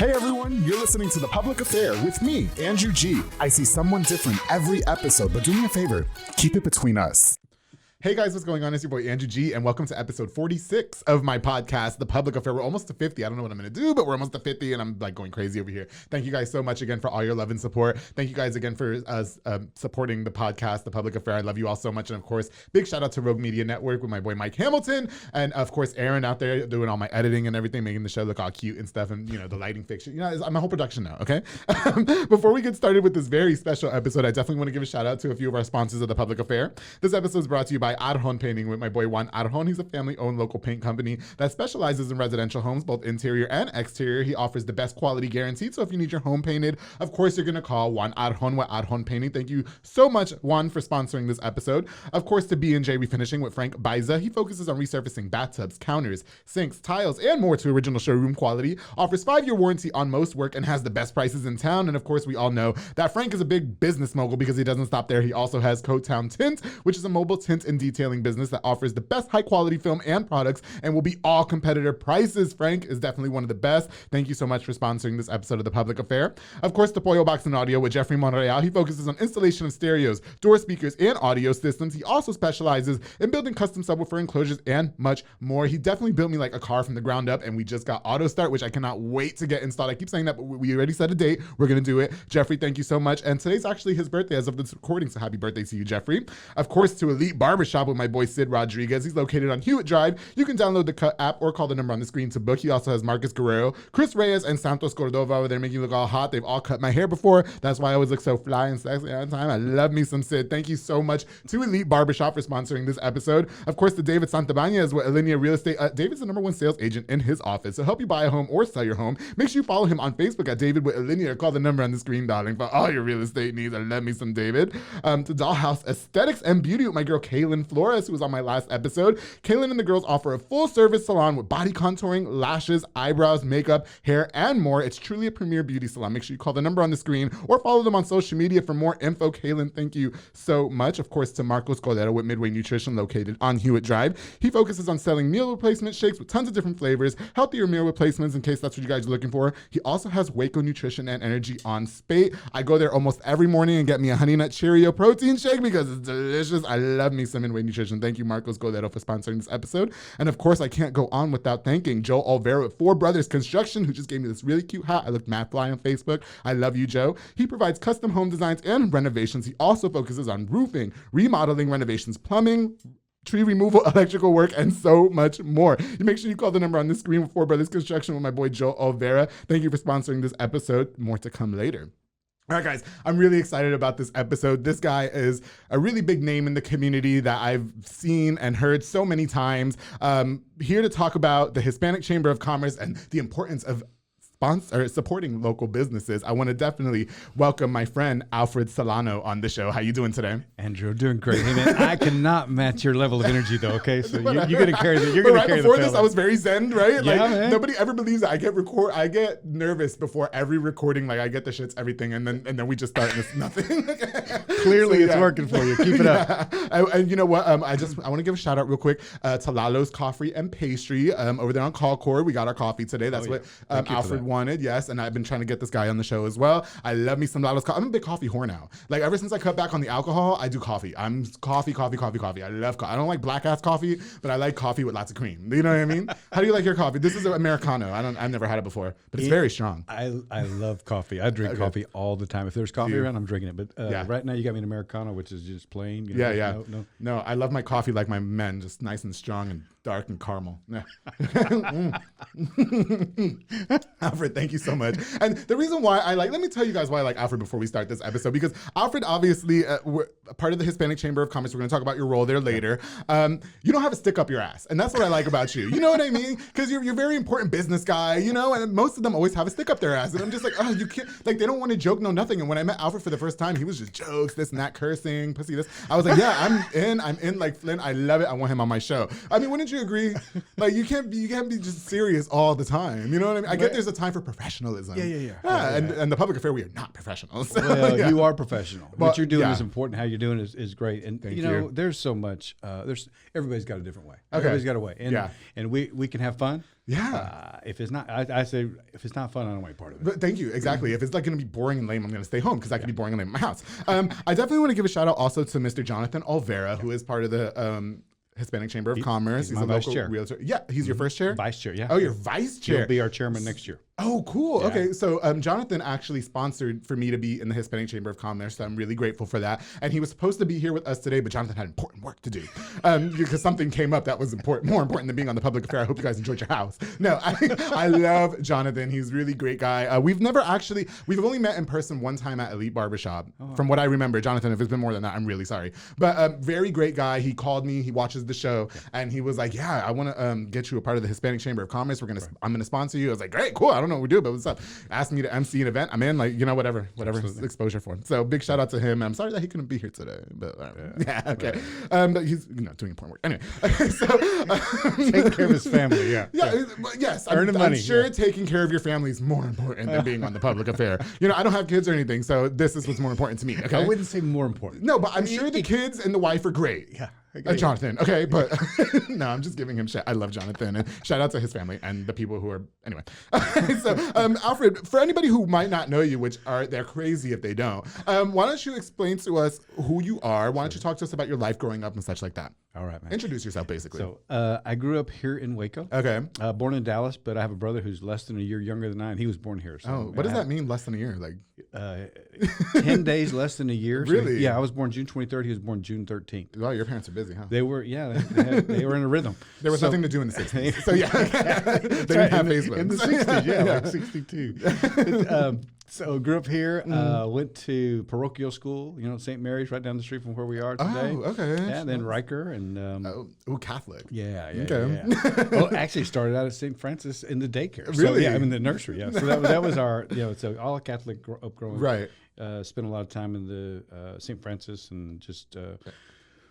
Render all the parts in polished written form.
Hey everyone, you're listening to The Public Affair with me, Andrew G. I see someone different every episode, but do me a favor, keep it between us. Hey guys, what's going on? It's your boy Andrew G, and welcome to episode 46 of my podcast, The Public Affair. We're almost to 50. I don't know what I'm going to do, but we're almost to 50, and I'm like going crazy over here. Thank you guys so much again for all your love and support. Thank you guys again for supporting the podcast, The Public Affair. I love you all so much, and of course, big shout out to Rogue Media Network with my boy Mike Hamilton, and of course, Aaron out there doing all my editing and everything, making the show look all cute and stuff, and the lighting fixture. I'm a whole production now, okay? Before we get started with this very special episode, I definitely want to give a shout out to a few of our sponsors of The Public Affair. This episode is brought to you by Arjon Painting with my boy Juan Arjon. He's a family-owned local paint company that specializes in residential homes, both interior and exterior. He offers the best quality guaranteed, so if you need your home painted, of course you're going to call Juan Arjon with Arjon Painting. Thank you so much, Juan, for sponsoring this episode. Of course, to B&J Refinishing with Frank Baiza. He focuses on resurfacing bathtubs, counters, sinks, tiles, and more to original showroom quality. Offers 5-year warranty on most work and has the best prices in town. And of course, we all know that Frank is a big business mogul because he doesn't stop there. He also has Cotown Tint, which is a mobile tint and detailing business that offers the best high quality film and products and will be all competitor prices. Frank is definitely one of the best. Thank you so much for sponsoring this episode of The Public Affair. Of course, the Pollo Box and Audio with Jeffrey Monreal. He focuses on installation of stereos, door speakers, and audio systems. He also specializes in building custom subwoofer enclosures and much more. He definitely built me like a car from the ground up, and we just got auto start, which I cannot wait to get installed. I keep saying that, but we already set a date. We're going to do it. Jeffrey, thank you so much. And today's actually his birthday as of this recording, so happy birthday to you, Jeffrey. Of course, to Elite Barbershop with my boy Sid Rodriguez. He's located on Hewitt Drive. You can download the Cut app or call the number on the screen to book. He also has Marcus Guerrero, Chris Reyes, and Santos Cordova over there making you look all hot. They've all cut my hair before. That's why I always look so fly and sexy all the time. I love me some Sid. Thank you so much to Elite Barbershop for sponsoring this episode. Of course, to David Santabanez with Alinea Real Estate. David's the number one sales agent in his office. So help you buy a home or sell your home. Make sure you follow him on Facebook at David with Alinea or call the number on the screen, darling, for all your real estate needs. I love me some David. To Dollhouse Aesthetics and Beauty with my girl Kaylin Flores, who was on my last episode. Kaylin and the girls offer a full-service salon with body contouring, lashes, eyebrows, makeup, hair, and more. It's truly a premier beauty salon. Make sure you call the number on the screen or follow them on social media for more info. Kaylin, thank you so much. Of course, to Marcos Cordero with Midway Nutrition located on Hewitt Drive. He focuses on selling meal replacement shakes with tons of different flavors, healthier meal replacements in case that's what you guys are looking for. He also has Waco Nutrition and Energy on Spate. I go there almost every morning and get me a Honey Nut Cheerio protein shake because it's delicious. I love me some Midway Nutrition. Thank you, Marcos Cordero, for sponsoring this episode. And of course, I can't go on without thanking Joe Olvera at Four Brothers Construction, who just gave me this really cute hat. I look mad fly on Facebook. I love you, Joe. He provides custom home designs and renovations. He also focuses on roofing, remodeling, renovations, plumbing, tree removal, electrical work, and so much more. You make sure you call the number on the screen with Four Brothers Construction with my boy Joe Olvera. Thank you for sponsoring this episode. More to come later. All right, guys, I'm really excited about this episode. This guy is a really big name in the community that I've seen and heard so many times. Here to talk about the Hispanic Chamber of Commerce and the importance of supporting local businesses. I want to definitely welcome my friend Alfred Solano on the show. How you doing today? Andrew, doing great. Hey man, I cannot match your level of energy though. Okay, so you're gonna carry the. You're gonna carry the. Before this, I was very zen, right? Yeah, like man. Nobody ever believes that. I get nervous before every recording. Like I get the shits, everything, and then we just start and it's nothing. Clearly, it's working for you. Keep it up. And you know what? I want to give a shout out real quick to Lalo's Coffee and Pastry over there on Concord. We got our coffee today. That's what Alfred wanted, yes, and I've been trying to get this guy on the show as well. I love me some Lalo's coffee. I'm a big coffee whore now. Like ever since I cut back on the alcohol, I do coffee. I'm coffee. I love coffee. I don't like black ass coffee, but I like coffee with lots of cream. You know what I mean? How do you like your coffee? This is an Americano. I've never had it before, but it's very strong. I love coffee. I drink coffee all the time. If there's coffee around, I'm drinking it. But right now you got me an Americano, which is just plain. You know, No, I love my coffee like my men, just nice and strong and dark and caramel. Alfred, thank you so much. And the reason why let me tell you guys why I like Alfred before we start this episode, because Alfred, obviously, we're part of the Hispanic Chamber of Commerce. We're going to talk about your role there later. You don't have a stick up your ass. And that's what I like about you. You know what I mean? Because you're a very important business guy, you know, and most of them always have a stick up their ass. And I'm just like, oh, you can't, like, they don't want to joke, no nothing. And when I met Alfred for the first time, he was just jokes, this and that, cursing, pussy, this. I was like, yeah, I'm in like Flynn. I love it. I want him on my show. I mean, wouldn't Wouldn't you agree? Like you can't be just serious all the time. You know what I mean? I get there's a time for professionalism. And the public affair, we are not professionals. So, well, you are professional. What you're doing is important. How you're doing is great. And Thank you know, you. there's so much. Everybody's got a different way. Okay. Everybody's got a way. And we can have fun. Yeah. If it's not, I say if it's not fun, I don't want to be part of it. But thank you. Exactly. If it's like going to be boring and lame, I'm going to stay home because I can be boring and lame in my house. I definitely want to give a shout out also to Mr. Jonathan Olvera, who is part of the Hispanic Chamber of Commerce. He's my a vice local chair. realtor. Yeah, he's your first chair? Vice chair, yeah. Oh, you're vice chair. He'll be our chairman next year. Oh, cool. Yeah. Okay, so Jonathan actually sponsored for me to be in the Hispanic Chamber of Commerce, so I'm really grateful for that. And he was supposed to be here with us today, but Jonathan had important work to do because something came up that was more important than being on the public affair. I hope you guys enjoyed your house. No, I love Jonathan. He's a really great guy. We've only met in person one time at Elite Barbershop, from what I remember. Jonathan, if it's been more than that, I'm really sorry. But very great guy. He called me. He watches the show, and he was like, "Yeah, I want to get you a part of the Hispanic Chamber of Commerce. I'm gonna sponsor you." I was like, "Great, cool. I don't know what we do, but what's up?" Asked me to MC an event. I'm in, like, you know, whatever exposure for him. So big shout out to him. I'm sorry that he couldn't be here today, but okay. Right. But he's doing important work anyway. So taking care of his family, yes. Earning money. I'm sure taking care of your family is more important than being on the public affair. You know, I don't have kids or anything, so this is what's more important to me. Okay, I wouldn't say more important. No, but I'm sure the kids and the wife are great. Yeah. Jonathan, okay, but no, I'm just giving him shit. I love Jonathan, and shout out to his family and the people who are anyway. So, Alfred, for anybody who might not know you, which they're crazy if they don't, why don't you explain to us who you are? Why don't you talk to us about your life growing up and such like that? All right, man. Introduce yourself, basically. So, I grew up here in Waco. Okay. Born in Dallas, but I have a brother who's less than a year younger than I, and he was born here. So, what does that mean, less than a year? Like 10 days less than a year. Really? So, yeah, I was born June 23rd. He was born June 13th. Wow, your parents are busy, huh? They were, they were in a rhythm. There was nothing to do in the 60s. So, yeah. They didn't have Facebook. In the 60s, like 62. So grew up here, went to parochial school, St. Mary's right down the street from where we are today. Oh, okay. Yeah, then Riker and Catholic. Yeah. Okay. Well, actually started out at St. Francis in the daycare. Really? So, yeah, I mean the nursery. Yeah. So that was our, so all Catholic upgrowing. Right. Spent a lot of time in the St. Francis and just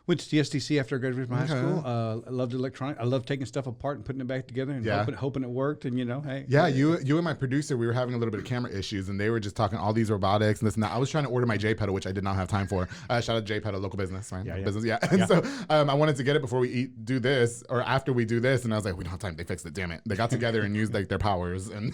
went to the STC after I graduated from high school. I loved electronics. I loved taking stuff apart and putting it back together and hoping it worked. And hey. Yeah, you and my producer, we were having a little bit of camera issues, and they were just talking all these robotics and this and that. I was trying to order my J pedal, which I did not have time for. Shout out to J pedal, local business, right? Business, yeah. And so I wanted to get it before we do this or after we do this, and I was like, we don't have time. They fixed it. Damn it! They got together and used like their powers. And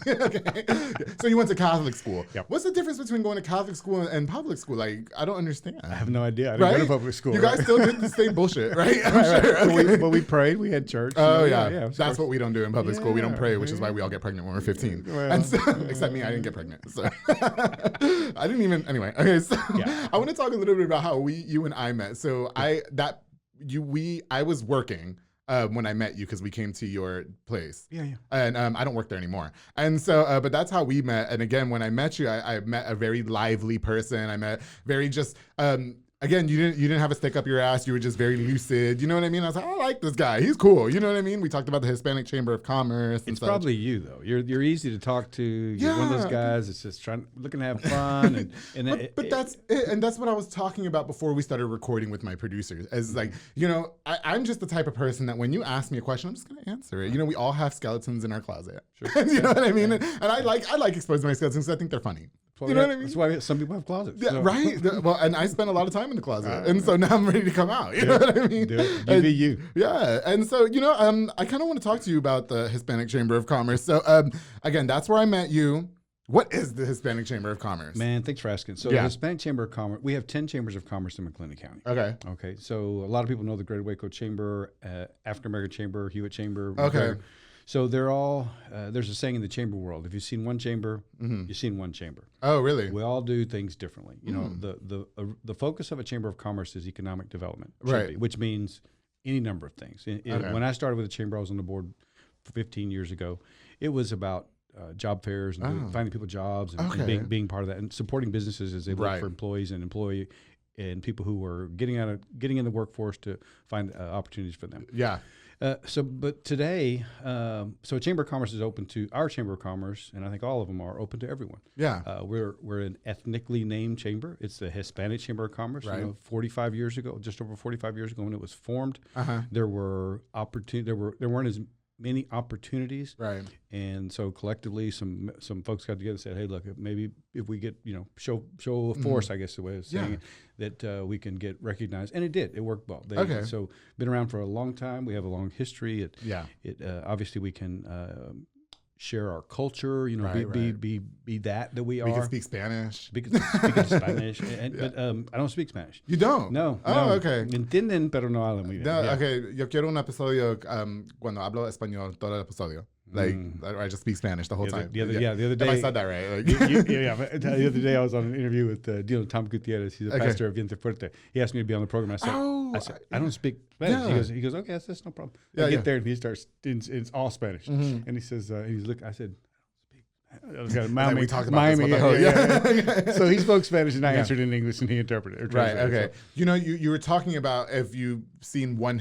so you went to Catholic school. Yep. What's the difference between going to Catholic school and public school? Like, I don't understand. I have no idea. I didn't go to public school. You guys still did the same bullshit, right? I'm sure. Okay. But we prayed. We had church. Oh, yeah. That's what we don't do in public school. We don't pray, which is why we all get pregnant when we're 15. Well, and so, except me, I didn't get pregnant. So I didn't even. Anyway, okay. So I want to talk a little bit about how you and I met. So I was working. When I met you, because we came to your place. Yeah. And I don't work there anymore. And so, but that's how we met. And again, when I met you, I met a very lively person. I met very just, again, you didn't have a stick up your ass. You were just very lucid. You know what I mean? I was like, I like this guy. He's cool. You know what I mean? We talked about the Hispanic Chamber of Commerce. It's probably you though. You're easy to talk to. You're one of those guys that's just looking to have fun. But that's it. And that's what I was talking about before we started recording with my producers. As like, I'm just the type of person that when you ask me a question, I'm just gonna answer it. We all have skeletons in our closet. Sure. You know what I mean? And I like exposing my skeletons because I think they're funny. You know what I mean? That's why some people have closets. Yeah, so. Right. Well, and I spent a lot of time in the closet, and so now I'm ready to come out. You know what I mean? Do it. You be you. Yeah, and so I kind of want to talk to you about the Hispanic Chamber of Commerce. So again, that's where I met you. What is the Hispanic Chamber of Commerce? Man, thanks for asking. So the Hispanic Chamber of Commerce, we have 10 chambers of commerce in McLennan County. Okay. So a lot of people know the Greater Waco Chamber, African American Chamber, Hewitt Chamber. Okay. So they're all, there's a saying in the chamber world, if you've seen one chamber, you've seen one chamber. Oh, really? We all do things differently. The focus of a chamber of commerce is economic development, right? Which means any number of things. When I started with the chamber, I was on the board 15 years ago. It was about job fairs and finding people jobs and being part of that and supporting businesses as they look for employees and people who are getting in the workforce to find opportunities for them. Yeah. But today, so Chamber of Commerce is open to our Chamber of Commerce, and I think all of them are open to everyone. Yeah. We're an ethnically named chamber. It's the Hispanic Chamber of Commerce. Right. 45 years ago, just over 45 years ago when it was formed, there were there weren't as many opportunities. Right. And so collectively, some folks got together and said, hey, look, maybe if we get, show of force, I guess the way of saying it, that we can get recognized. And it did. It worked well. So been around for a long time. We have a long history. It obviously we can share our culture, be that we are. We can speak Spanish. Speak Spanish. But I don't speak Spanish. You don't? No. Oh, okay. Entienden, pero no hablan muy bien. No, okay. Yo quiero un episodio cuando hablo español todo el episodio. Like, I just speak Spanish the whole time. The other day. If I said that right. Like. The other day I was on an interview with Tom Gutierrez. He's a pastor of Viento Fuerte. He asked me to be on the program. I said, I don't speak Spanish. He goes, okay, that's no problem. I get there and he starts, it's all Spanish. And he says, I said, Miami, we talked about Miami. this So he spoke Spanish and I answered in English and he interpreted. Right. Okay. So. You were talking about if you've seen one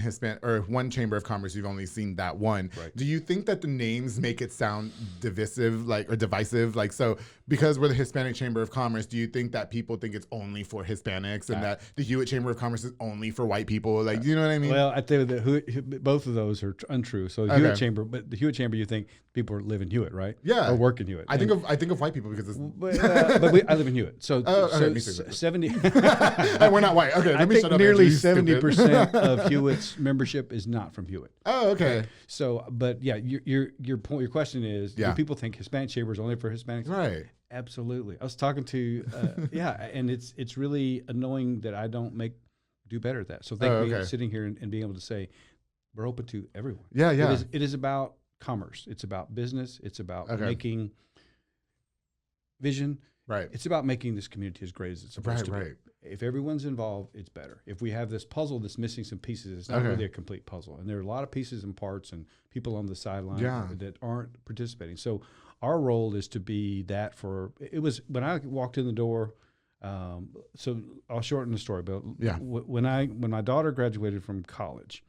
one Chamber of Commerce, you've only seen that one. Right. Do you think that the names make it sound divisive, or divisive? So because we're the Hispanic Chamber of Commerce, do you think that people think it's only for Hispanics and that the Hewitt Chamber of Commerce is only for white people? Do you know what I mean? Well, I tell you that both of those are untrue. So the Hewitt Chamber, but the Hewitt Chamber, you think people live in Hewitt, right? Yeah. Or work in Hewitt. I think of white people because it's. I live in Hewitt, so me too. 70. We're not white. Okay, I think nearly 70% of Hewitt's membership is not from Hewitt. Oh, okay. So, but yeah, your point, your question is, do people think Hispanic Chamber is only for Hispanics? Right. Absolutely. I was talking to, and it's really annoying that I don't do better at that. So thank me sitting here and being able to say we're open to everyone. Yeah, yeah. It is about commerce. It's about business. It's about making vision. Right. It's about making this community as great as it's supposed to be. Right. If everyone's involved, it's better. If we have this puzzle that's missing some pieces, it's not really a complete puzzle. And there are a lot of pieces and parts and people on the sideline that aren't participating. So our role is to be that when I walked in the door, so I'll shorten the story, but when my daughter graduated from college,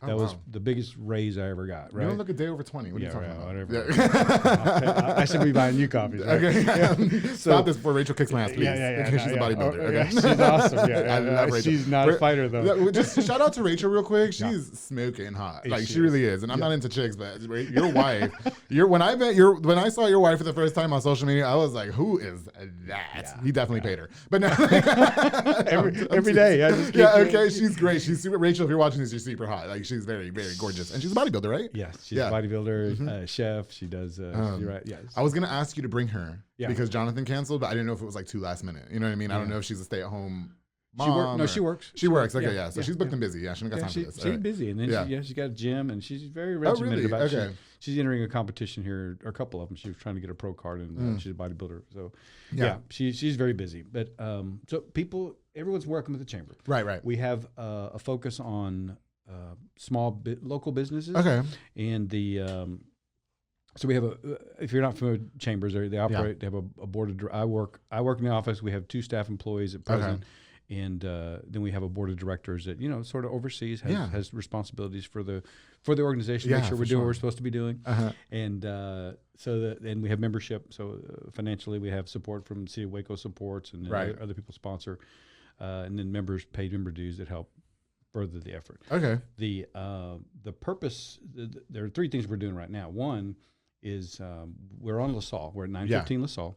that was the biggest raise I ever got. Right? You don't look a day over 20. What are you talking about? Whatever. Yeah. I should be buying you coffees. Right? Okay. Stop this before Rachel kicks my ass, please. In case she's a bodybuilder. Okay. She's awesome. Yeah, I love Rachel. She's not a fighter though. Just shout out to Rachel real quick. She's smoking hot. She really is. And I'm not into chicks, but your wife. When I saw your wife for the first time on social media, I was like, who is that? Yeah. He definitely paid her. But no. every day. Okay. She's great. She's super. Rachel, if you're watching this, you're super hot. She's very, very gorgeous. And she's a bodybuilder, right? Yes, she's a bodybuilder, chef. She does, you're right, yes. I was going to ask you to bring her because Jonathan canceled, but I didn't know if it was too last minute. You know what I mean? I don't know if she's a stay-at-home mom. She works. She works, okay, yeah. So she's booked and busy. Yeah, she don't got time for this. She's busy. And then she's got a gym, and she's very regimented about it. She's entering a competition here, or a couple of them. She was trying to get a pro card, and she's a bodybuilder. So, she's very busy. But so everyone's welcome at the chamber. Right. We have a focus on local businesses. Okay. And so we have if you're not familiar with chambers, they operate. They have a board of. I work in the office. We have 2 staff employees at present, and then we have a board of directors that sort of oversees, has responsibilities for the organization. Make sure we're doing what we're supposed to be doing, and then we have membership. So financially, we have support from the City of Waco supports, and other people sponsor, and then paid member dues that help further the effort. Okay. The purpose, there are 3 things we're doing right now. One is we're on LaSalle. We're at 915 LaSalle.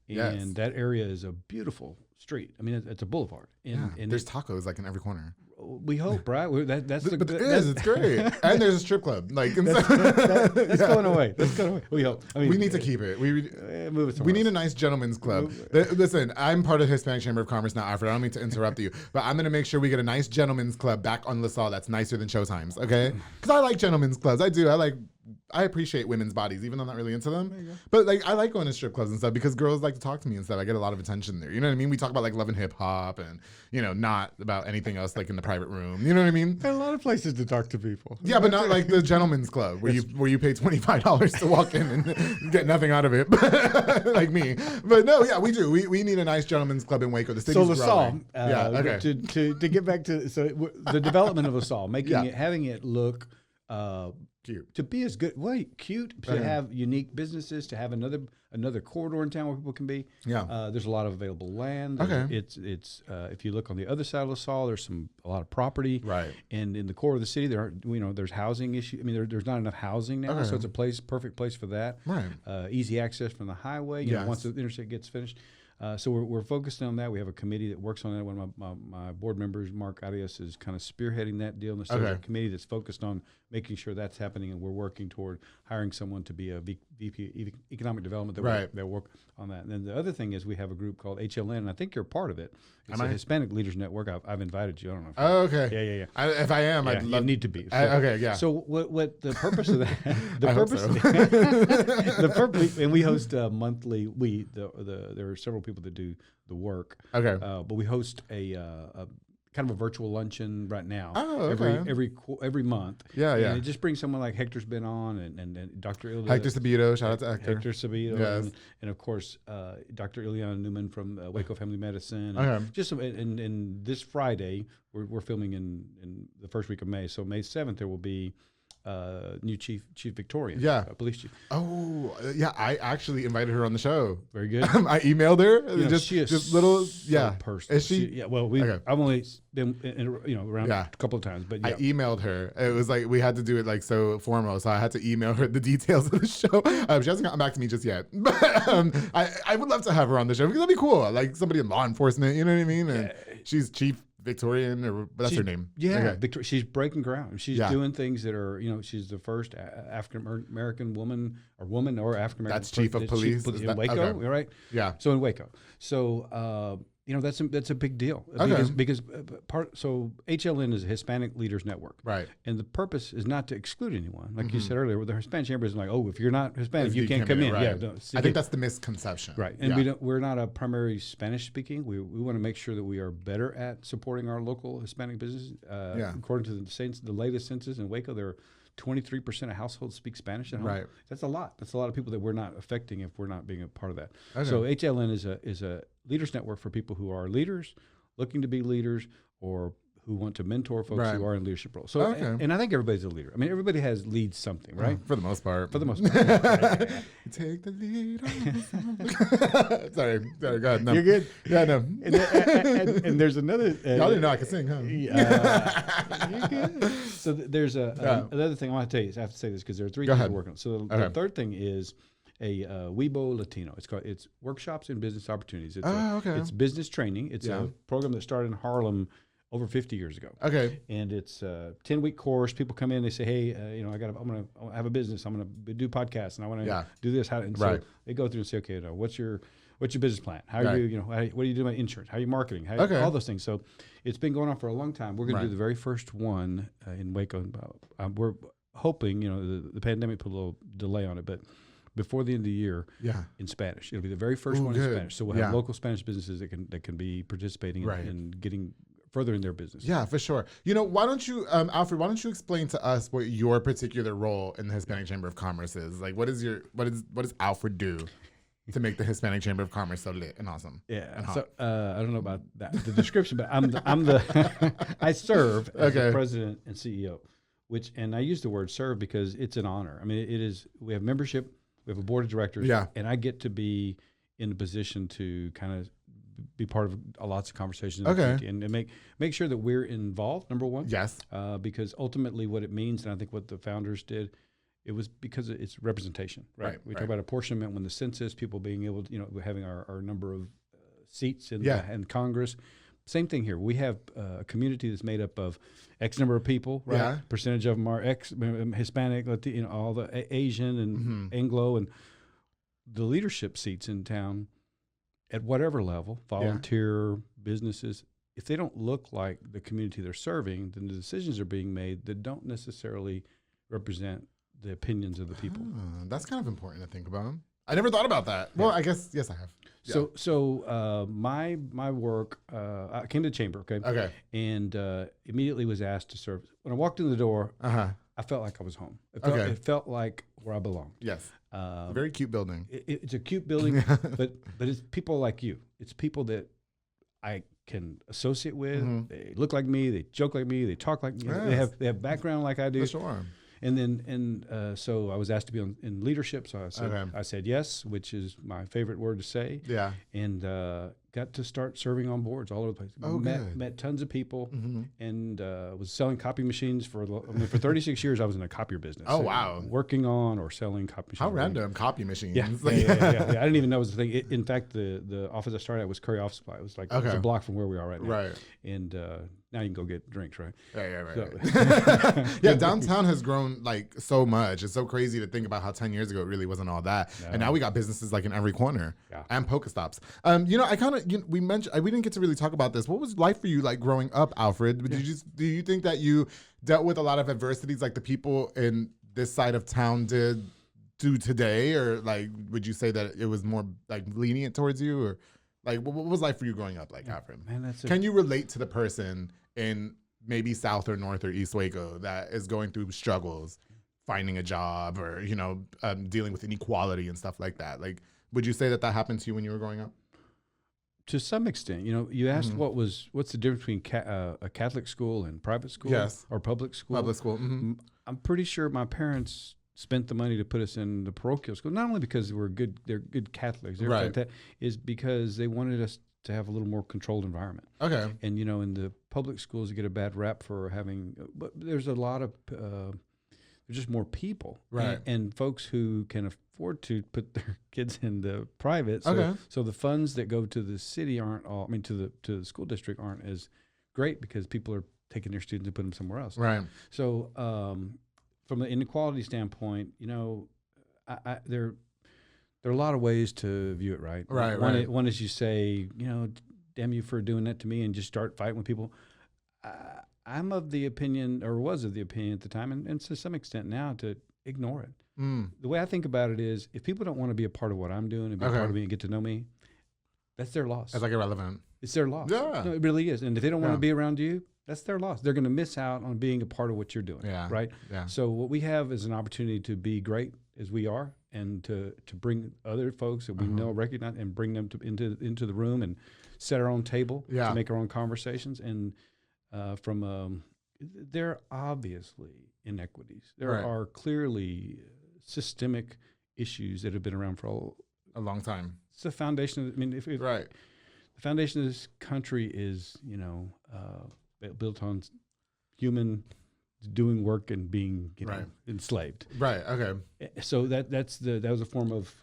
And that area is a beautiful street. I mean, it's a boulevard. And there's tacos in every corner. We hope, right? It's great. And there's a strip club. That's going away. That's going away. We hope. I mean, we need to keep it. Move it. We need a nice gentleman's club. Listen, I'm part of the Hispanic Chamber of Commerce now, Alfred. I don't mean to interrupt you, but I'm going to make sure we get a nice gentleman's club back on LaSalle that's nicer than Showtime's, okay? Because I like gentlemen's clubs. I do. I appreciate women's bodies, even though I'm not really into them. But I like going to strip clubs and stuff because girls like to talk to me and stuff. I get a lot of attention there. You know what I mean? We talk about love and hip hop and not about anything else in the private room. You know what I mean? There are a lot of places to talk to people. Yeah, but not like the gentleman's club where you pay $25 to walk in and get nothing out of it, like me. But no, yeah, we do. We need a nice gentleman's club in Waco. The city's growing. LaSalle. To get back to the development of LaSalle, having it look Cute. To be as good, cute, to have unique businesses, to have another corridor in town where people can be. Yeah. There's a lot of available land. It's if you look on the other side of the Saw, there's a lot of property. Right. And in the core of the city, there's housing issue. I mean, there's not enough housing now, so it's a perfect place for that. Right. Easy access from the highway. You know, once the interstate gets finished. So we're focused on that. We have a committee that works on that. One of my board members, Mark Arias, is kind of spearheading that deal. And there's a committee that's focused on making sure that's happening, and we're working toward hiring someone to be a VP Economic Development that work on that. And then the other thing is we have a group called HLN, and I think you're part of it. It's a Hispanic Leaders Network. I've invited you. I don't know. Okay. Yeah. If I am, I'd love. You need to be. So, So what the purpose of that? The purpose, and we host monthly. There are several people that do the work. Okay. But we host a kind of a virtual luncheon right now. Oh, okay. Every month. Yeah. And it just brings someone like Hector's been on, and Dr. Hector Sabito. Shout out to Hector. Hector Sabito. Yes. And of course, Dr. Ileana Newman from Waco Family Medicine. And this Friday, we're filming in the first week of May. So May 7th, there will be new chief Victorian, police chief. Oh, yeah. I actually invited her on the show. Very good. I emailed her. She is just little. Person. Is she? Yeah. Well, I've only been around a couple of times, but I emailed her. It was like we had to do it like so formal, so I had to email her the details of the show. She hasn't gotten back to me just yet, but I would love to have her on the show because that'd be cool. Like somebody in law enforcement, you know what I mean? And she's chief Victorian, but that's her name. Yeah, she's breaking ground. She's doing things that are, she's the first African American woman or African American. That's chief of police in Waco, right? Yeah. So in Waco, that's a big deal because HLN is a Hispanic Leaders Network, right? And the purpose is not to exclude anyone, like you said earlier. With the Hispanic Chamber is like, if you're not Hispanic, you can't come in. Right. Yeah, I think that's the misconception, right? And we're not a primary Spanish speaking. We want to make sure that we are better at supporting our local Hispanic businesses. According to the latest census in Waco, there are 23% of households speak Spanish at home. Right. That's a lot. That's a lot of people that we're not affecting if we're not being a part of that. Okay. So HLN is a leaders network for people who are leaders, looking to be leaders, or who want to mentor folks who are in leadership roles. So, and I think everybody's a leader. I mean, everybody leads something, right? For the most part. Right. Take the lead. Sorry, go ahead. No. You're good. Yeah, no. And there's another. Y'all didn't know I could sing, huh? You're good. So there's another thing I want to tell you. I have to say this because there are three things we're working on. So the third thing is a Weibo Latino. It's workshops and business opportunities. It's business training. It's a program that started in Harlem over 50 years ago. Okay. And it's a 10-week course. People come in, they say, hey, I'm going to have a business. I'm going to do podcasts, and I want to do this. So they go through and say, okay, what's your business plan? How are you, what do you do about insurance? How are you marketing? All those things. So it's been going on for a long time. We're going to do the very first one in Waco. We're hoping, the pandemic put a little delay on it, but before the end of the year, in Spanish. It'll be the very first one in Spanish. So we'll have local Spanish businesses that can be participating and getting further in their business. Yeah, for sure. Why don't you, Alfred, explain to us what your particular role in the Hispanic Chamber of Commerce is? Like, what does Alfred do to make the Hispanic Chamber of Commerce so lit and awesome? Yeah. And so I don't know about the description, but I serve as the president and CEO, and I use the word serve because it's an honor. I mean, it is. We have membership, we have a board of directors, and I get to be in a position to kind of be part of lots of conversations and make sure that we're involved, number one. Yes. Because ultimately what it means, and I think what the founders did, it was because it's representation, right? We talk about apportionment when the census, people being able to, having our number of seats in Congress. Same thing here. We have a community that's made up of X number of people, right? Yeah. Percentage of them are Hispanic, Latino, all the Asian and Anglo, and the leadership seats in town at whatever level, volunteer, businesses, if they don't look like the community they're serving, then the decisions are being made that don't necessarily represent the opinions of the people. That's kind of important to think about. I never thought about that. Well, I guess, yes, I have. Yeah. So my work, I came to the chamber, okay? And immediately was asked to serve. When I walked in the door, I felt like I was home. It felt like where I belonged. Yes. Very cute building. It's a cute building, but it's people like you. It's people that I can associate with. They look like me. They joke like me. They talk like me. Yes. They have background like I do. For sure. So I was asked to be in leadership. So I said yes, which is my favorite word to say. Yeah. And got to start serving on boards all over the place. Met tons of people, and was selling copy machines for 36 years. I was in a copier business. Oh, wow. Working on or selling copy machines. How random, copy machines. Yeah. I didn't even know it was a thing. In fact, the office I started at was Curry Office Supply. It was like it was a block from where we are right now. Right. And now you can go get drinks, right? Right. Yeah, downtown has grown like so much. It's so crazy to think about how 10 years ago it really wasn't all that. No. And now we got businesses like in every corner and Pokestops. I kind of, we mentioned, we didn't get to really talk about this. What was life for you like growing up, Alfred? Do you think that you dealt with a lot of adversities like the people in this side of town do today? Or like, would you say that it was more like lenient towards you, or like, what was life for you growing up like, Alfred? Man, Can you relate to the person in maybe South or North or East Waco that is going through struggles, finding a job, or, dealing with inequality and stuff like that? Like, would you say that happened to you when you were growing up? To some extent, you asked what's the difference between a Catholic school and private school, or public school? Public school. Mm-hmm. I'm pretty sure my parents spent the money to put us in the parochial school, not only because they're good Catholics, is because they wanted us to have a little more controlled environment. Okay. And in the public schools, you get a bad rap for having, but there's a lot of there's just more people, right? And folks who can afford to put their kids in the private. So the funds that go to the city to the school district aren't as great because people are taking their students and putting them somewhere else. Right. So from an inequality standpoint, there are a lot of ways to view it, right? Right. One is you say, damn you for doing that to me, and just start fighting with people. I'm of the opinion, or was of the opinion at the time, and to some extent now, to ignore it. The way I think about it is, if people don't want to be a part of what I'm doing and be a part of me and get to know me, that's their loss. That's like irrelevant. It's their loss. Yeah. No, it really is. And if they don't want to be around you, that's their loss. They're going to miss out on being a part of what you're doing. Yeah. Right. Yeah. So what we have is an opportunity to be great as we are, and to bring other folks that we know, recognize, and bring them into the room and set our own table to make our own conversations. And there are obviously inequities. There are clearly systemic issues that have been around for a long time. It's the foundation of, the foundation of this country is, built on human doing work and being, enslaved. Right. Okay. So that was a form of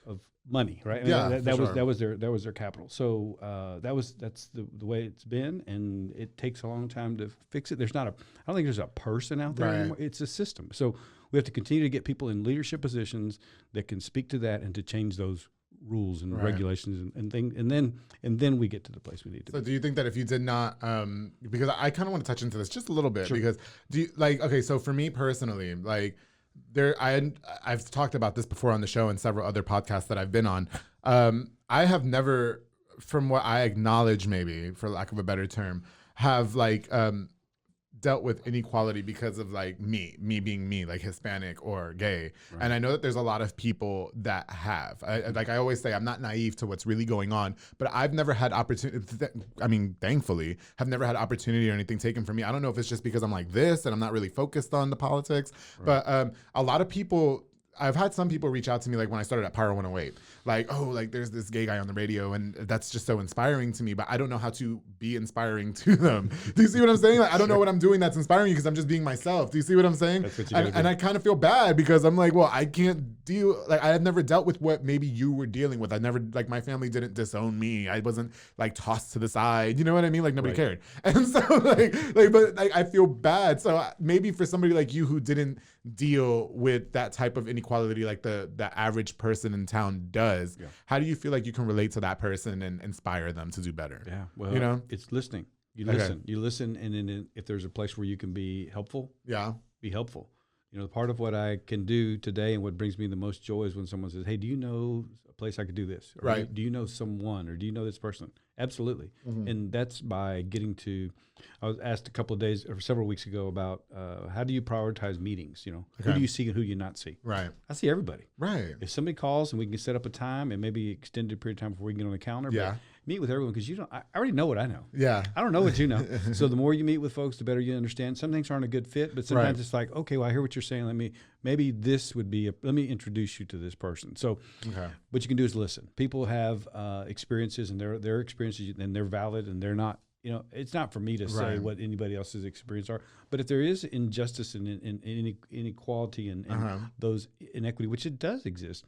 money, right? That was their capital. So that's the way it's been, and it takes a long time to fix it. I don't think there's a person out there anymore. It's a system. So we have to continue to get people in leadership positions that can speak to that and to change those rules and regulations and things, and then we get to the place we need to. So do you think that if you did not, because I kind of want to touch into this just a little bit, because do you so for me personally, I've talked about this before on the show and several other podcasts that I've been on. I have never, from what I acknowledge, maybe for lack of a better term, have dealt with inequality because of me being me, like Hispanic or gay. Right. And I know that there's a lot of people that have. I always say, I'm not naive to what's really going on, but I've never had opportunity. Thankfully, have never had opportunity or anything taken from me. I don't know if it's just because I'm like this and I'm not really focused on the politics, but a lot of people. I've had some people reach out to me when I started at Power 108, there's this gay guy on the radio, and that's just so inspiring to me, but I don't know how to be inspiring to them. Do you see what I'm saying? I don't know what I'm doing that's inspiring because I'm just being myself. Do you see what I'm saying? That's what you gotta do. And I kind of feel bad because I'm I can't deal, I have never dealt with what maybe you were dealing with. I never, my family didn't disown me. I wasn't tossed to the side. You know what I mean? Nobody cared. And so I feel bad. So maybe for somebody like you who didn't deal with that type of inequality like the average person in town does, how do you feel like you can relate to that person and inspire them to do better? Yeah, well, it's listening. You listen, and then if there's a place where you can be helpful, be helpful. Part of what I can do today and what brings me the most joy is when someone says, hey, do you know a place I could do this? Or do you know someone, or do you know this person? Absolutely. Mm-hmm. And that's by getting to, I was asked a couple of days or several weeks ago about how do you prioritize meetings? Who do you see and who do you not see? Right. I see everybody. Right. If somebody calls and we can set up a time and maybe extended period of time before we can get on the calendar, but meet with everyone because I already know what I know. Yeah. I don't know what you know. So the more you meet with folks, the better you understand. Some things aren't a good fit, but sometimes it's like, okay, well, I hear what you're saying. Maybe this would be, let me introduce you to this person. So what you can do is listen. People have experiences, and their experiences, and they're valid, and they're not, it's not for me to say what anybody else's experiences are. But if there is injustice and inequality and those inequity, which it does exist,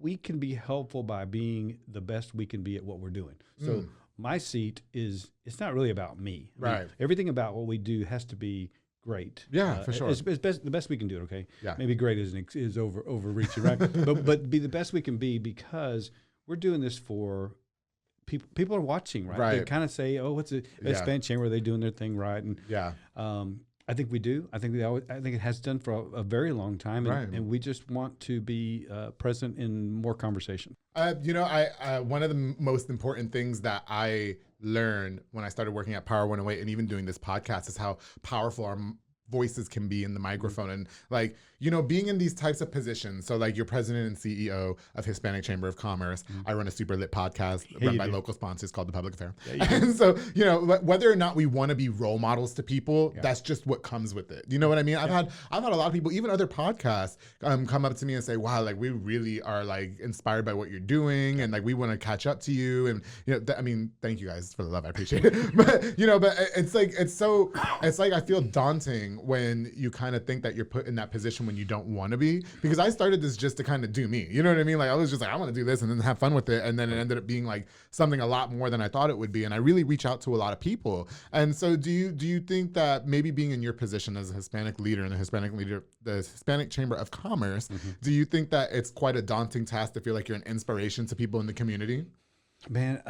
we can be helpful by being the best we can be at what we're doing. So my seat it's not really about me. Everything about what we do has to be great. Yeah, for sure. The best we can do it, okay? Yeah. Maybe great is overreaching, right? but be the best we can be, because we're doing this for people. People are watching, right? They kind of say, oh, what's a Hispanic chamber? Are they doing their thing right? And I think we do. I think it has done for a very long time, and we just want to be present in more conversation. One of the most important things that I learned when I started working at Power 108 and even doing this podcast is how powerful our voices can be in the microphone. And like, being in these types of positions. So like, you're president and CEO of Hispanic Chamber of Commerce. I run a super lit podcast run by local sponsors called The Public Affair. And so, whether or not we want to be role models to people, that's just what comes with it. You know what I mean? I've had a lot of people, even other podcasts, come up to me and say, wow, like we really are like inspired by what you're doing. And like, we want to catch up to you. And, thank you guys for the love. I appreciate it. But it's like, I feel daunting when you kind of think that you're put in that position when you don't want to be, because I started this just to kind of do me. You know what I mean? Like, I was just like, I want to do this and then have fun with it. And then it ended up being like something a lot more than I thought it would be. And I really reach out to a lot of people. And so do you think that maybe being in your position as a Hispanic leader in the Hispanic Chamber of Commerce, do you think that it's quite a daunting task to feel like you're an inspiration to people in the community? Man,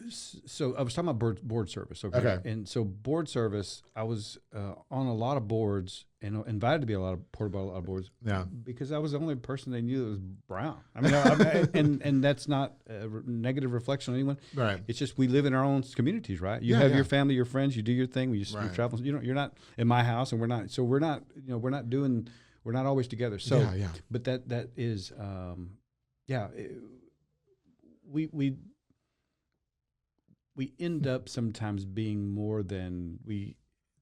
so I was talking about board service, okay? And so board service, I was on a lot of boards and invited to be a lot of boards. Yeah. Because I was the only person they knew that was brown. And that's not a negative reflection on anyone. Right. It's just we live in our own communities, right? You have your family, your friends, you do your thing. You travel. You're not in my house, and we're not. So we're not. We're not always together. So But that is we end up sometimes being more than we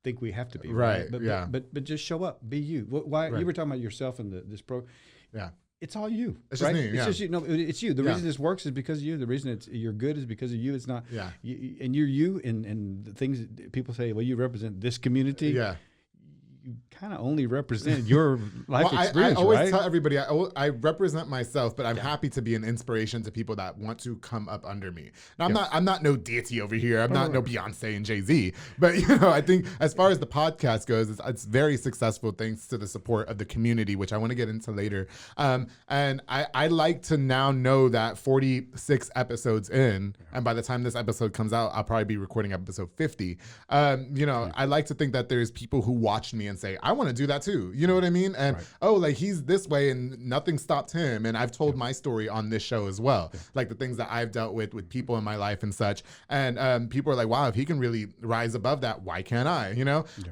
think we have to be, right? But just show up, be you. Why you were talking about yourself in this program? Yeah, it's all you. It's right? Just me. It's just you. No, it's you. The reason this works is because of you. The reason you're good is because of you. It's not. Yeah. And you're you, and the things that people say, well, you represent this community. Yeah. You kind of only represent your life experience, I always tell everybody I represent myself, but I'm happy to be an inspiration to people that want to come up under me. Now, I'm not no deity over here. I'm not no Beyonce and Jay-Z. But, I think as far as the podcast goes, it's very successful thanks to the support of the community, which I want to get into later. And I like to now know that 46 episodes in, and by the time this episode comes out, I'll probably be recording episode 50. I like to think that there's people who watch me and say, I want to do that too. You know what I mean? And like he's this way and nothing stopped him. And I've told my story on this show as well. Like the things that I've dealt with people in my life and such. And people are like, wow, if he can really rise above that, why can't I?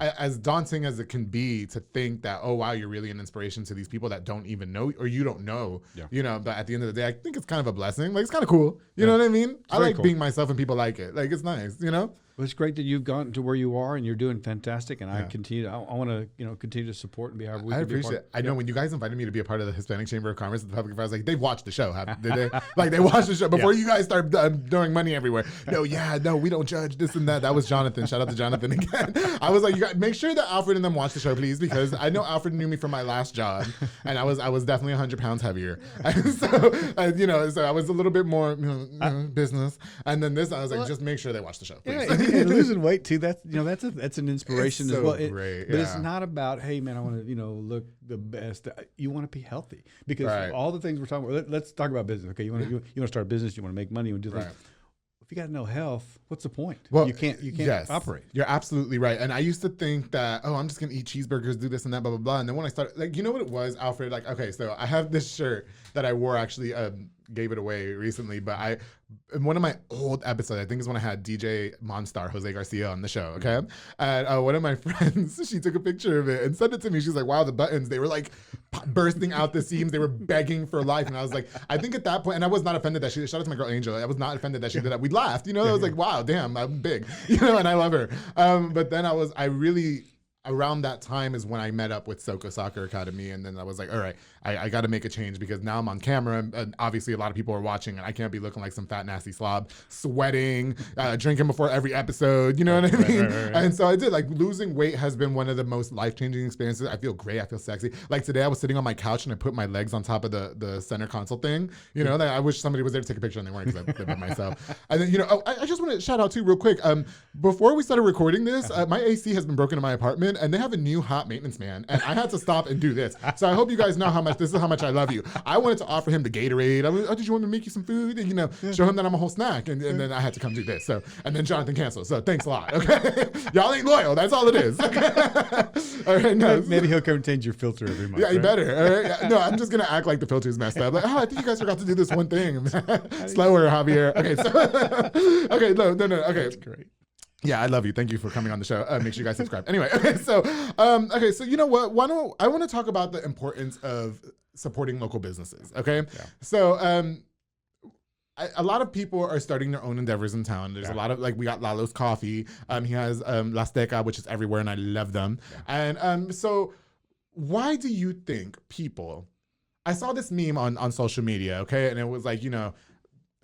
As daunting as it can be to think that, oh, wow, you're really an inspiration to these people that don't even know or you don't know, but at the end of the day, I think it's kind of a blessing. Like it's kind of cool. You know what I mean? I like being myself and people like it. Like it's nice, Well, it's great that you've gotten to where you are and you're doing fantastic. And I want to, continue to support and be however we can be a part. I know when you guys invited me to be a part of the Hispanic Chamber of Commerce at the Public Affair, I was like, they've watched the show. Did they? Like they watched the show before you guys start throwing money everywhere. No, we don't judge this and that. That was Jonathan. Shout out to Jonathan again. I was like, you guys make sure that Alfred and them watch the show, please, because I know Alfred knew me from my last job, and I was definitely 100 pounds heavier. And so, so I was a little bit more business. And then this, I was like, just make sure they watch the show, please. Yeah, and losing weight too. That's an inspiration as well. Great, but it's not about, hey man, I want to look the best. You want to be healthy because all the things we're talking about. Let's talk about business. Okay, you want to start a business. You want to make money. You want to do things. If you got no health, what's the point? Well, you can't operate. You're absolutely right. And I used to think that, I'm just gonna eat cheeseburgers, do this and that, blah blah blah. And then when I started, like, you know what it was, Alfred? Like, okay, so I have this shirt that I wore actually gave it away recently, but in one of my old episodes, I think it's when I had DJ Monstar, Jose Garcia on the show, okay? And one of my friends, she took a picture of it and sent it to me. She's like, wow, the buttons, they were like bursting out the seams. They were begging for life. And I was like, I think at that point, and I was not offended that she, shout out to my girl Angel, I was not offended that she did that. We laughed, I was like, wow, damn, I'm big, and I love her. But then around that time is when I met up with Soko Soccer Academy, and then I was like, all right, I got to make a change because now I'm on camera, and obviously a lot of people are watching, and I can't be looking like some fat, nasty slob, sweating, drinking before every episode, you know what I mean? Right. And so I did, like, losing weight has been one of the most life-changing experiences. I feel great, I feel sexy. Like today I was sitting on my couch and I put my legs on top of the center console thing, that I wish somebody was there to take a picture and they weren't because I did it myself. And then, I just want to shout out too real quick, before we started recording this, my AC has been broken in my apartment, and they have a new hot maintenance man, and I had to stop and do this. So I hope you guys know this is how much I love you. I wanted to offer him the Gatorade. I was, did you want me to make you some food? And, show him that I'm a whole snack. And then I had to come do this. So, and then Jonathan canceled. So thanks a lot. Okay. Y'all ain't loyal. That's all it is. Okay? All right. No. Maybe he'll come change your filter every month. Yeah, you better. All right? No, I'm just going to act like the filter's messed up. Like, I think you guys forgot to do this one thing. Slower, Javier. Okay. So, okay. No. Okay. That's great. Yeah, I love you. Thank you for coming on the show. Make sure you guys subscribe. Anyway, so you know what? I want to talk about the importance of supporting local businesses. Okay, yeah. So a lot of people are starting their own endeavors in town. There's a lot of, like, we got Lalo's Coffee. He has La Azteca, which is everywhere, and I love them. Yeah. And so why do you think people? I saw this meme on social media. Okay, and it was like,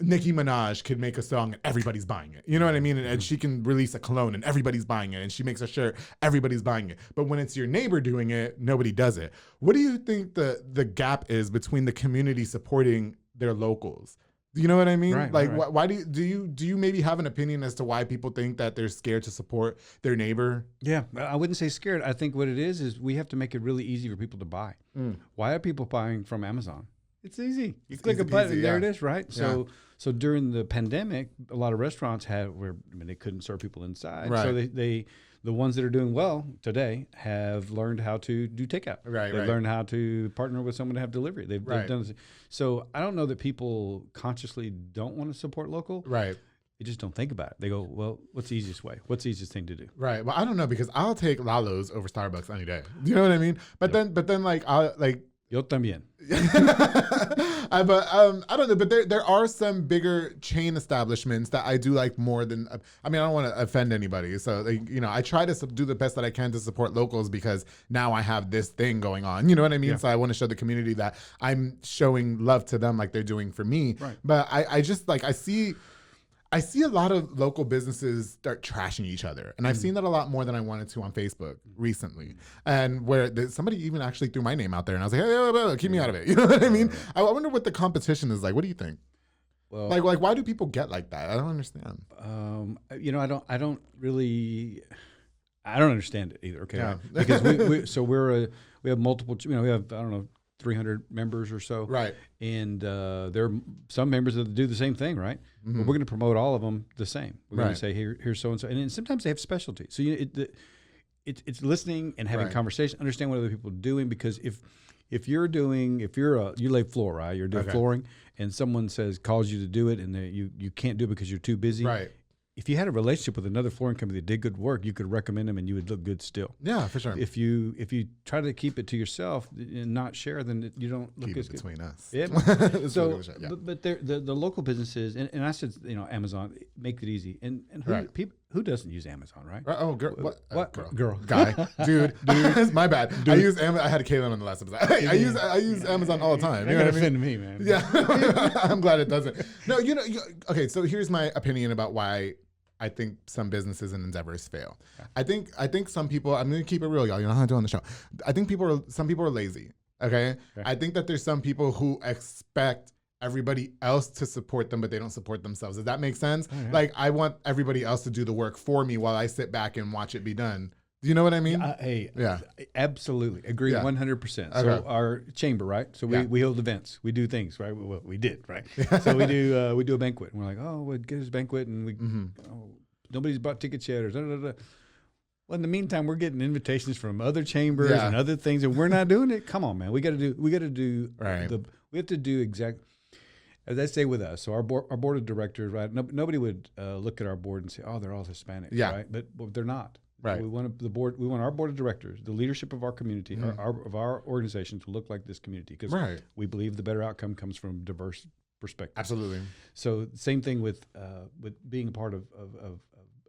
Nicki Minaj could make a song and everybody's buying it. You know what I mean? And she can release a cologne and everybody's buying it. And she makes a shirt, everybody's buying it. But when it's your neighbor doing it, nobody does it. What do you think the gap is between the community supporting their locals? Do you know what I mean? Right, like, right. Why do you maybe have an opinion as to why people think that they're scared to support their neighbor? Yeah, I wouldn't say scared. I think what it is we have to make it really easy for people to buy. Why are people buying from Amazon? It's easy. You click a button, there it is, right? So during the pandemic, a lot of restaurants they couldn't serve people inside. Right. So the ones that are doing well today have learned how to do takeout. Right. They've learned how to partner with someone to have delivery. They've done this. So I don't know that people consciously don't want to support local. Right. They just don't think about it. They go, well, what's the easiest way? What's the easiest thing to do? Right. Well, I don't know, because I'll take Lalo's over Starbucks any day. Do you know what I mean? But then like I'll like. Yo también. I don't know, but there are some bigger chain establishments that I do like more than. I don't want to offend anybody, so I try to do the best that I can to support locals, because now I have this thing going on. You know what I mean? Yeah. So I want to show the community that I'm showing love to them like they're doing for me. Right. But I just like I see a lot of local businesses start trashing each other. And I've seen that a lot more than I wanted to on Facebook recently. And where somebody even actually threw my name out there. And I was like, hey, keep me out of it. You know what I mean? I wonder what the competition is like. What do you think? Well, like why do people get like that? I don't understand. I don't understand it either. Okay. Yeah. Because we have multiple, we have, I don't know, 300 members or so. Right. And there are some members that do the same thing, right? Mm-hmm. But we're going to promote all of them the same. We're going to say, here's so-and-so. And then sometimes they have specialty. So it's listening and having conversation, understand what other people are doing, because if you lay floor, right? You're doing flooring, and someone calls you to do it, and you can't do it because you're too busy. Right. If you had a relationship with another flooring company that did good work, you could recommend them and you would look good still. Yeah, for sure. If you try to keep it to yourself and not share, then you don't look as good. Keep it between us. Yeah. So, but the local businesses, and I said, Amazon, make it easy. And who doesn't use Amazon, right? Oh, girl. What? Girl. Guy. Dude. My bad. Dude. I use Amazon. I had a Kaylin on the last episode. I use Amazon all the time. You know what I mean? Me, man. Yeah. I'm glad it doesn't. No, okay, so here's my opinion about why I think some businesses and endeavors fail. Okay. I think some people, I'm going to keep it real, y'all. You know how I do on the show. I think some people are lazy. Okay? I think that there's some people who expect everybody else to support them, but they don't support themselves. Does that make sense? Oh, yeah. Like, I want everybody else to do the work for me while I sit back and watch it be done. Do you know what I mean? Absolutely. Agree 100%. Okay. So our chamber, right? So we hold events. We do things, right? Well, we did, right? So we do a banquet. And we're like, we'll get this banquet, and nobody's bought tickets yet, or Well, in the meantime, we're getting invitations from other chambers and other things, and we're not doing it. Come on, man. We have to do as I say with us, so our board of directors, right? Nobody would look at our board and say, "Oh, they're all Hispanic," right? But they're not. Right. We want the board. We want our board of directors, the leadership of our community, of our organization, to look like this community, because we believe the better outcome comes from diverse perspective. Absolutely. So same thing with being a part of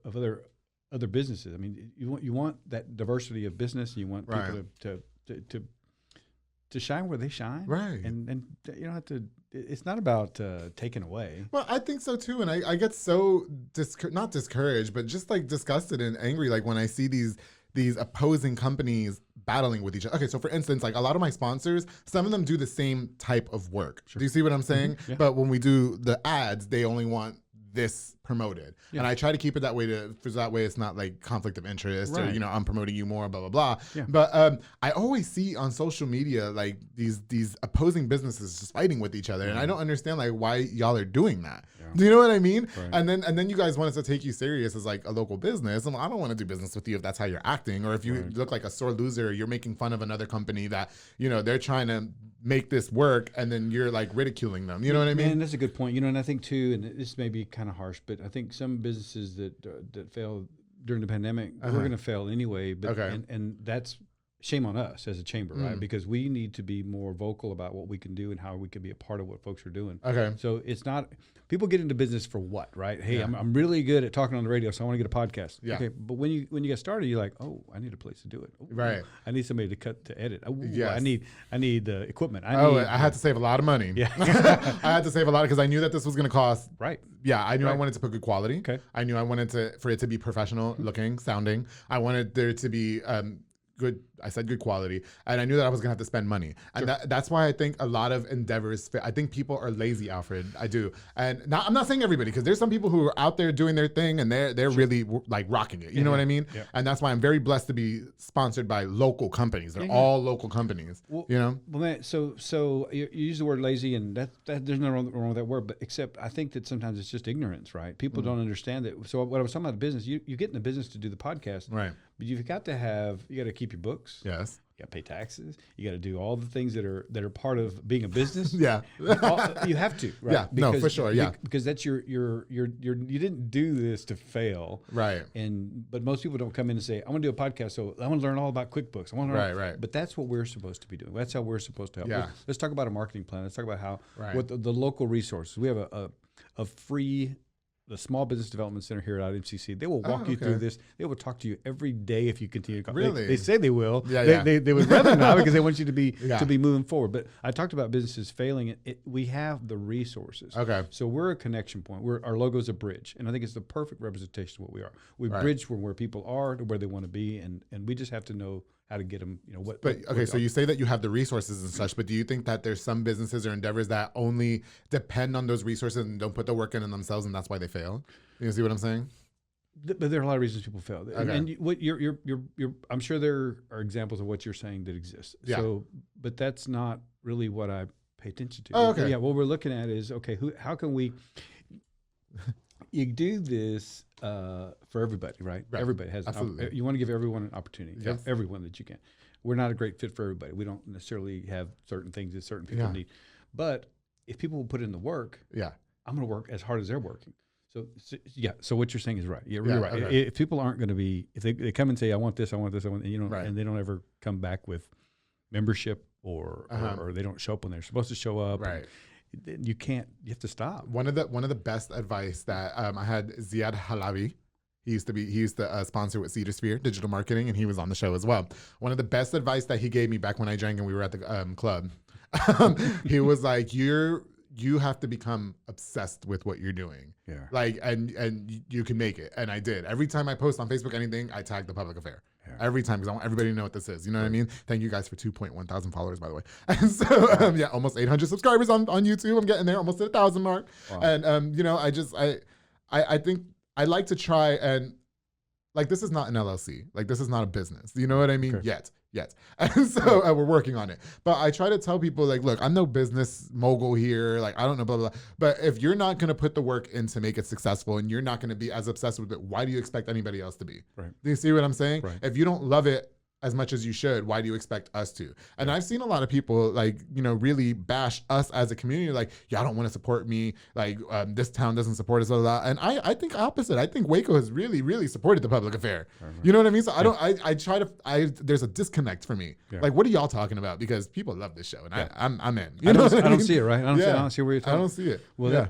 other businesses. I mean, you want that diversity of business. You want people to shine where they shine. Right. And you don't have to. It's not about taking away. Well, I think so too, and I get so not discouraged, but just like disgusted and angry, like when I see these opposing companies battling with each other. Okay, so for instance, like a lot of my sponsors, some of them do the same type of work. Sure. Do you see what I'm saying? Mm-hmm. Yeah. But when we do the ads, they only want this promoted. Yeah. And I try to keep it that way because that way it's not like conflict of interest or, I'm promoting you more, blah, blah, blah. Yeah. But I always see on social media, like these opposing businesses just fighting with each other. And I don't understand like why y'all are doing that. Yeah. Do you know what I mean? Right. And then you guys want us to take you serious as like a local business. And I don't want to do business with you if that's how you're acting, or if you look like a sore loser, you're making fun of another company that, they're trying to make this work, and then you're like ridiculing them. You know what I mean? Man, that's a good point. And I think too, and this may be kind of harsh, but I think some businesses that failed during the pandemic, we're going to fail anyway. But and that's shame on us as a chamber, right? Because we need to be more vocal about what we can do and how we can be a part of what folks are doing. Okay. So it's not, people get into business for what, right? Hey, I'm really good at talking on the radio, so I want to get a podcast. Yeah. Okay. But when you get started, you're like, oh, I need a place to do it. Oh, right. I need somebody to edit. Oh, yes. I need the equipment. I had to save a lot of money. Yeah. I had to save a lot because I knew that this was going to cost. Right. Yeah. I knew I wanted to put good quality. Okay. I knew I wanted for it to be professional looking, sounding. I wanted there to be, good. I said good quality, and I knew that I was gonna have to spend money, and that's why I think a lot of endeavors. I think people are lazy, Alfred. I do, and I'm not saying everybody, because there's some people who are out there doing their thing, and they're really like rocking it. You know what I mean? Yeah. And that's why I'm very blessed to be sponsored by local companies. They're all local companies. Well, Well, man, so you use the word lazy, and that there's nothing wrong with that word, but except I think that sometimes it's just ignorance, right? People don't understand that. So what I was talking about the business, you get in the business to do the podcast, right? But you got to keep your books. Yes. You got to pay taxes. You got to do all the things that are part of being a business. Yeah. You have to, right? Yeah. No, for sure. Yeah. Because that's you didn't do this to fail. Right. But most people don't come in and say, I want to do a podcast, so I want to learn all about QuickBooks. I want to learn. Right. But that's what we're supposed to be doing. That's how we're supposed to help. Yeah. Let's talk about a marketing plan. Let's talk about what the local resources. We have a free, the Small Business Development Center here at IMCC. They will walk you through this. They will talk to you every day if you continue to come. Really? They say they will. Yeah, They would rather not, because they want you to be moving forward. But I talked about businesses failing. We have the resources. Okay. So we're a connection point. Our logo is a bridge, and I think it's the perfect representation of what we are. We bridge from where people are to where they want to be, and we just have to know how to get them, so you say that you have the resources and such, but do you think that there's some businesses or endeavors that only depend on those resources and don't put the work in themselves, and that's why they fail? You see what I'm saying? But there are a lot of reasons people fail. Okay. And what you're I'm sure there are examples of what you're saying that exist. Yeah. So, but that's not really what I pay attention to. Oh, okay. Yeah. What we're looking at is, how can we, you do this for everybody, right? Everybody has. Absolutely. You want to give everyone an opportunity. Yes. Everyone that you can. We're not a great fit for everybody. We don't necessarily have certain things that certain people need. But if people will put in the work, I'm going to work as hard as they're working. So what you're saying is right. You're right. Okay. If people aren't going to be, if they come and say, I want this, and they don't ever come back with membership or they don't show up when they're supposed to show up. Right. You have to stop. One of the best advice that I had, Ziad Halabi. He used to sponsor with Cedar Sphere Digital Marketing, and he was on the show as well. One of the best advice that he gave me back when I drank and we were at the club, he was like, you have to become obsessed with what you're doing. Yeah. Like, and you can make it. And I did. Every time I post on Facebook anything, I tag the public affair. Yeah. Every time, because I want everybody to know what this is. You know what I mean? Thank you guys for 2.1 thousand followers, by the way. And so, almost 800 subscribers on YouTube. I'm getting there, almost to the 1,000 mark. Wow. And, I think I like to try and, like, this is not an LLC. Like, this is not a business. You know what I mean? Okay. Yet. And so we're working on it. But I try to tell people, like, look, I'm no business mogul here. Like, I don't know, blah, blah, blah. But if you're not going to put the work in to make it successful, and you're not going to be as obsessed with it, why do you expect anybody else to be? Right. Do you see what I'm saying? Right. If you don't love it as much as you should, why do you expect us to? And I've seen a lot of people like, really bash us as a community. Like, y'all don't want to support me. Like, this town doesn't support us. Blah, blah, blah. And I think opposite. I think Waco has really, really supported the public affair. You know what I mean? So there's a disconnect for me. Yeah. Like, what are y'all talking about? Because people love this show and I'm in. I don't see it, right? I don't see where you're talking. I don't see it. Well,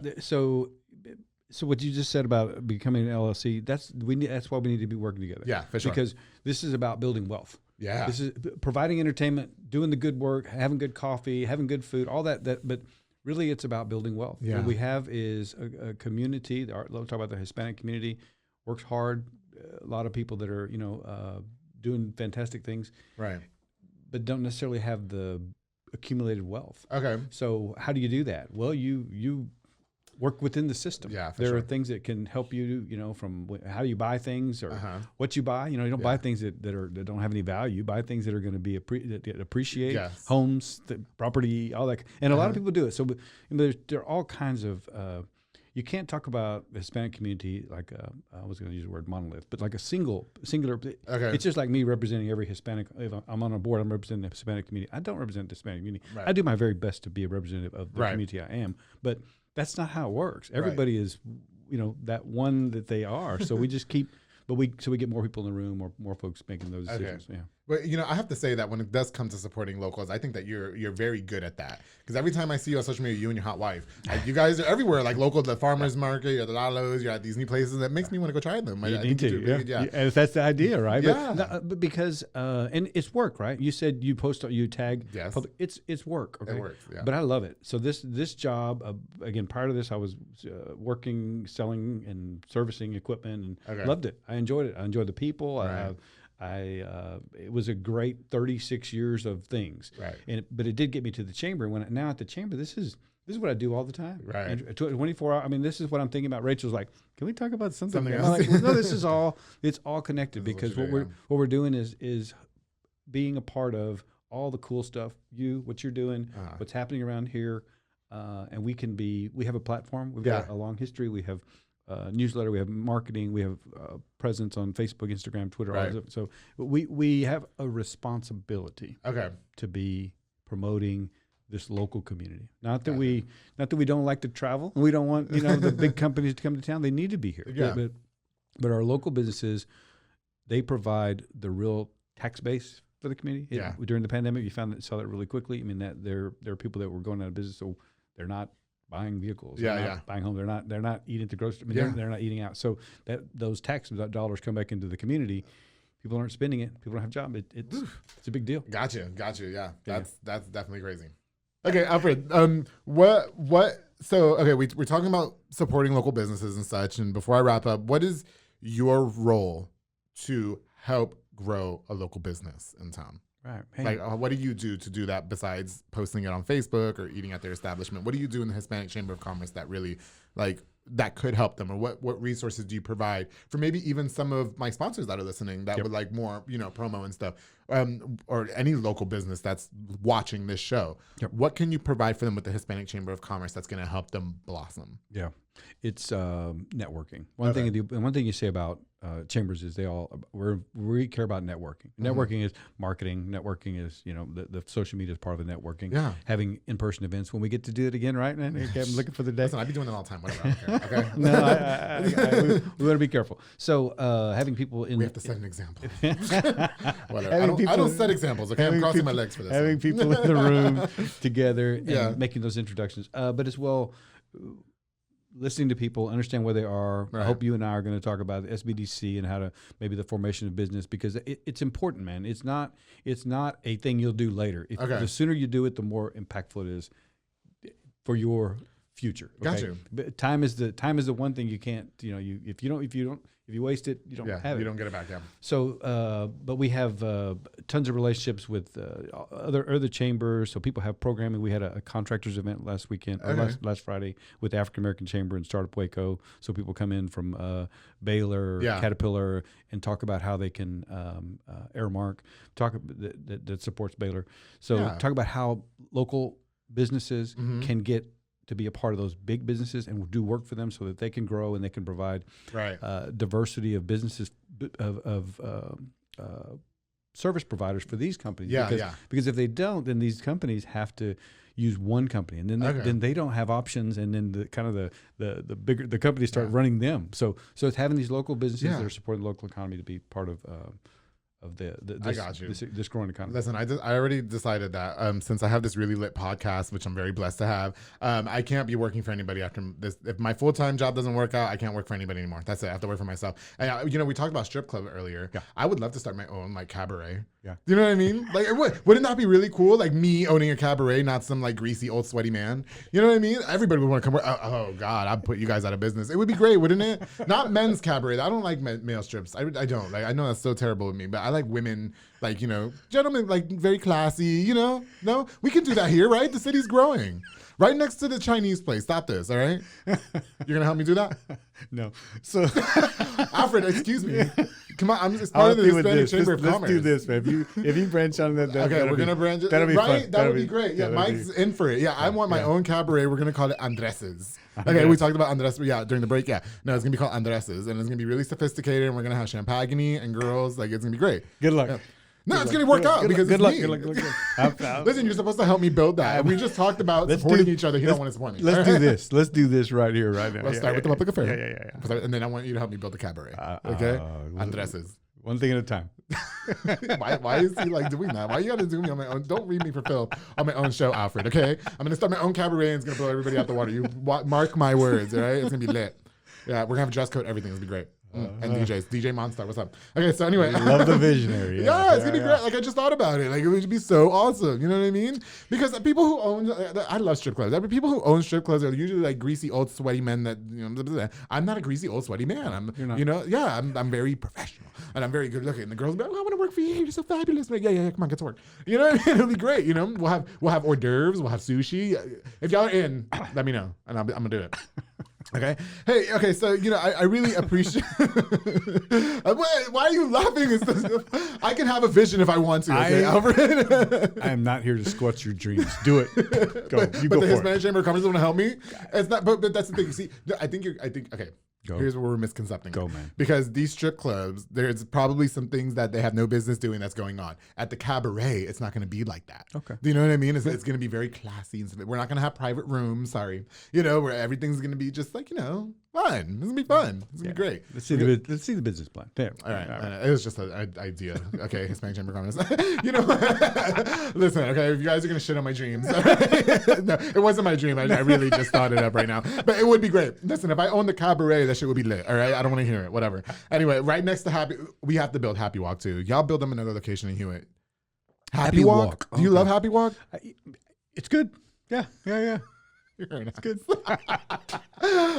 so what you just said about becoming an LLC, that's why we need to be working together. Yeah, for sure. Because this is about building wealth. Yeah. This is providing entertainment, doing the good work, having good coffee, having good food, all that. But really, it's about building wealth. Yeah. What we have is a community. We'll talk about the Hispanic community. Works hard. A lot of people that are doing fantastic things. Right. But don't necessarily have the accumulated wealth. Okay. So how do you do that? Well, you work within the system. Yeah, there are things that can help you, from how you buy things or what you buy. You don't buy things that don't have any value. You buy things that are going to be that appreciate homes, the property, all that. And a lot of people do it. So there are all kinds of. You can't talk about the Hispanic community like I was going to use the word monolith, but like a singular. Okay. It's just like me representing every Hispanic. If I'm on a board, I'm representing the Hispanic community. I don't represent the Hispanic community. Right. I do my very best to be a representative of the community I am, but that's not how it works. Everybody is, that one that they are. So we just keep, we get more people in the room, or more folks making those decisions. Okay. Yeah. But I have to say that when it does come to supporting locals, I think that you're very good at that. Because every time I see you on social media, you and your hot wife, like, you guys are everywhere, like local, the farmers market, you're at the Lalos, you're at these new places. That makes me want to go try them. You need to, yeah. And that's the idea, right? Yeah. But because and it's work, right? You said you tag. Yes. Public. It's work. Okay. It works. Yeah. But I love it. So this job, again, prior to this, I was working, selling, and servicing equipment, and loved it. I enjoyed it. I enjoyed the people. Right. It was a great 36 years of things, right? But it did get me to the chamber. Now at the chamber, this is what I do all the time, right? And 24 hours. I mean, this is what I'm thinking about. Rachel's like, can we talk about something else? I'm like, well, no, this is all. It's all connected because what we're doing is being a part of all the cool stuff. What you're doing, what's happening around here, and we have a platform. We've got a long history. We have. Newsletter, we have marketing, we have presence on Facebook, Instagram, Twitter. All that. So we have a responsibility to be promoting this local community. Not that we don't like to travel, and we don't want the big companies to come to town. They need to be here. Yeah. But our local businesses, they provide the real tax base for the community. During the pandemic, you saw that really quickly. I mean, that there are people that were going out of business, so they're not buying vehicles, buying homes. They're not eating at the grocery. I mean, they're not eating out. So those tax dollars come back into the community. People aren't spending it. People don't have jobs. It's a big deal. Gotcha. Yeah, that's definitely crazy. Okay, Alfred. So we're talking about supporting local businesses and such. And before I wrap up, what is your role to help grow a local business in town? Right. Hey. Like, what do you do to do that besides posting it on Facebook or eating at their establishment? What do you do in the Hispanic Chamber of Commerce that really, that could help them? Or what resources do you provide for maybe even some of my sponsors that are listening that would like more, promo and stuff, or any local business that's watching this show? Yep. What can you provide for them with the Hispanic Chamber of Commerce that's going to help them blossom? Yeah, it's networking. One thing you say about chambers is we care about networking. Networking is marketing. Networking is the social media is part of the networking. Yeah, having in-person events when we get to do it again, right? And I'm looking for the day. Listen, I'd be doing it all the time. Whatever. I don't care. Okay. No, we better be careful. So having people we have to set an example. Whatever. I don't set examples. Okay, I'm crossing my legs for this. Having people in the room together and making those introductions, but as well. Listening to people, understand where they are. Right. I hope you and I are going to talk about SBDC and how to maybe the formation of business, because it's important, man. It's not a thing you'll do later. The sooner you do it, the more impactful it is for your future. Okay? Got you. But time is the one thing you can't. If you waste it, you don't have it. You don't get it back. Yeah. So, but we have tons of relationships with other chambers. So people have programming. We had a contractors event last weekend, last Friday, with the African American Chamber and Startup Waco. So people come in from Baylor, Caterpillar, and talk about how they can Airmark that supports Baylor. So talk about how local businesses can get to be a part of those big businesses and do work for them so that they can grow and they can provide diversity of businesses of service providers for these companies. Yeah, because if they don't, then these companies have to use one company, and then they don't have options, and then the bigger the companies start running them. So it's having these local businesses that are supporting the local economy to be part of this growing economy. Listen, I already decided that since I have this really lit podcast, which I'm very blessed to have, I can't be working for anybody after this. If my full-time job doesn't work out, I can't work for anybody anymore. That's it. I have to work for myself. And we talked about strip club earlier. Yeah. I would love to start my own like cabaret. Yeah. You know what I mean? Like, wouldn't that be really cool? Like me owning a cabaret, not some like greasy old sweaty man. You know what I mean? Everybody would want to come work. Oh God, I'd put you guys out of business. It would be great, wouldn't it? Not men's cabaret. I don't like male strips. I don't. Like, I know that's so terrible with me, but I like women. Like, gentlemen, like very classy, No, we can do that here, right? The city's growing. Right next to the Chinese place. Stop this, all right? You're going to help me do that? No. So, Alfred, excuse me. Come on, it's part of the Hispanic Chamber of Commerce. Let's do this, man. If you branch on that, okay, we're going to branch it. That'll be right? fun. That would be great. Yeah, Mike's in for it. Yeah, I want my own cabaret. We're going to call it Andres's. Okay, we talked about Andres, during the break. Yeah, no, it's going to be called Andres's, and it's going to be really sophisticated, and we're going to have champagne and girls. Like, it's going to be great. Good luck. Yeah. No, it's going to work out because good it's luck. me. Listen, you're supposed to help me build that. We just talked about supporting each other. You don't want to support me. Let's do this. Let's do this right here, right now. Let's start with the public affair. Yeah. And then I want you to help me build the cabaret. Okay? Andres's. One thing at a time. Why is he like doing that? Why you got to do me on my own? Don't read me for Phil on my own show, Alfred, okay? I'm going to start my own cabaret and it's going to blow everybody out the water. You mark my words, all right? It's going to be lit. Yeah, we're going to have a dress code, everything. It's going to be great. And DJs. DJ Monster, what's up? Okay, so anyway. Love the visionary. Yeah, it's going to be great. Like, I just thought about it. Like, it would be so awesome. You know what I mean? Because people who own, I love strip clubs. People who own strip clubs are usually like greasy, old, sweaty men that, I'm not a greasy, old, sweaty man. I'm very professional. And I'm very good looking. And the girls be like, I want to work for you. You're so fabulous. Like, yeah, come on, get to work. You know what I mean? It'll be great. We'll have hors d'oeuvres. We'll have sushi. If y'all are in, let me know. And I'm going to do it. Okay. Hey, okay. So, I really appreciate. Why are you laughing? I can have a vision if I want to. Okay, Alfred? I am not here to squelch your dreams. Do it. Go. You but go the for Hispanic it. Chamber of Commerce doesn't want to help me. It's not. But that's the thing. You see, I think. Okay. Go. Here's where we're misconcepting. Go, man. Because these strip clubs, there's probably some things that they have no business doing that's going on. At the cabaret, it's not going to be like that. Okay. Do you know what I mean? It's going to be very classy. And we're not going to have private rooms. Sorry. Where everything's going to be just like, fun. It's going to be fun. It's going to be great. Let's see the business plan. There. All right. It was just an idea. Okay. Hispanic Chamber of Commerce. Listen, okay, if you guys are going to shit on my dreams. No, it wasn't my dream. I really just thought it up right now. But it would be great. Listen, if I owned the cabaret, that shit would be lit. All right. I don't want to hear it. Whatever. Anyway, right next to we have to build Happy Walk too. Y'all build them another location in Hewitt. Happy Walk? Do you love Happy Walk? It's good. Yeah. It's good.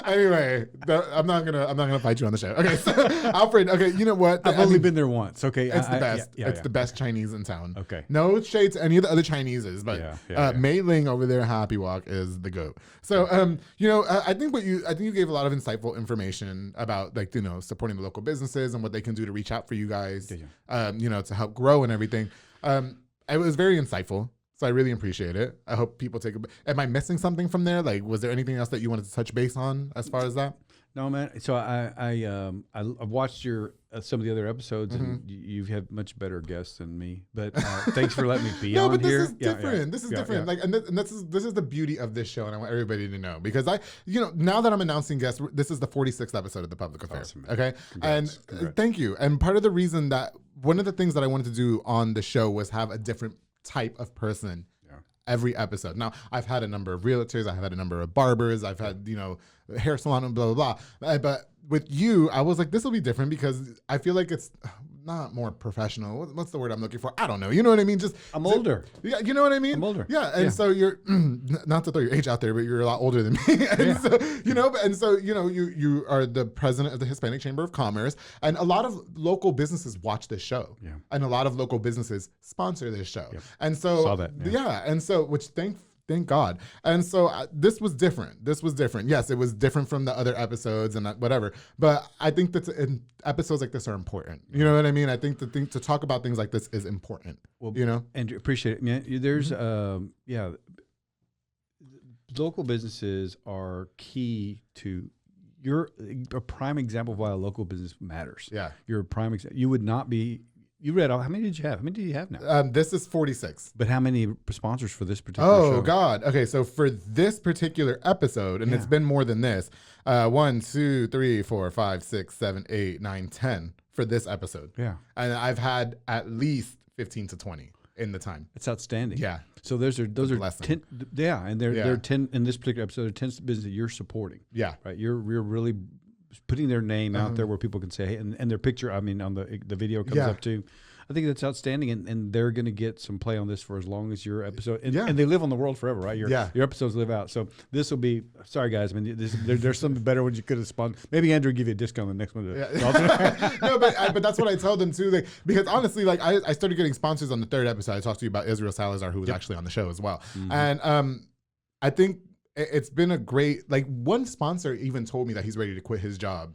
Anyway, I'm not gonna fight you on the show. Okay, so Alfred. Okay, you know what? I've only been there once. Okay, it's the best. It's the best Chinese in town. Okay, no shade to any of the other Chineses, but Mei Ling over there, Happy Walk is the goat. So, I think you gave a lot of insightful information about supporting the local businesses and what they can do to reach out for you guys. To help grow and everything. It was very insightful. So I really appreciate it. I hope people take Am I missing something from there? Like, was there anything else that you wanted to touch base on as far as that? No, man. So I've watched some of the other episodes, and you've had much better guests than me. But thanks for letting me be on here. No, but this is different. This is different. Like, and this is the beauty of this show, and I want everybody to know because now that I'm announcing guests, this is the 46th episode of the Public Affair. Awesome, okay, Congrats. Thank you. And part of the reason that one of the things that I wanted to do on the show was have a different type of person every episode. Now, I've had a number of realtors, I've had a number of barbers, I've had, hair salon and blah, blah, blah. But with you, I was like, this will be different because I feel like it's not more professional. What's the word I'm looking for? I don't know. You know what I mean? I'm older. Yeah, you know what I mean? I'm older. Yeah, and so you're not to throw your age out there, but you're a lot older than me. And so you are the president of the Hispanic Chamber of Commerce, and a lot of local businesses watch this show, and a lot of local businesses sponsor this show, and so saw that, and so which Thank God. And so this was different. Yes, it was different from the other episodes and whatever. But I think that episodes like this are important. You know what I mean? I think to talk about things like this is important. Well, and appreciate it. Man, there's local businesses are key to. You're a prime example of why a local business matters. Yeah, you're a prime example. You would not be You read all. How many did you have? How many do you have now? This is 46. But how many sponsors for this particular show? Oh, God. Okay, so for this particular episode, and it's been more than this, 1, 2, 3, 4, 5, 6, 7, 8, 9, 10 for this episode. Yeah. And I've had at least 15 to 20 in the time. It's outstanding. Yeah. So those are 10. Yeah, and they're 10 in this particular episode. They're 10 businesses that you're supporting. Yeah. Right. You're really putting their name out there where people can say, hey, and their picture. I mean, on the video comes up too. I think that's outstanding, and they're going to get some play on this for as long as your episode. And, and they live on the world forever, right? Your episodes live out. So this will be. Sorry, guys. I mean, there's some better ones you could have spawned. Maybe Andrew will give you a discount on the next one. No, but that's what I tell them too. Like, because honestly, like I started getting sponsors on the 3rd episode. I talked to you about Israel Salazar, who was actually on the show as well, and I think it's been a great. Like, one sponsor even told me that he's ready to quit his job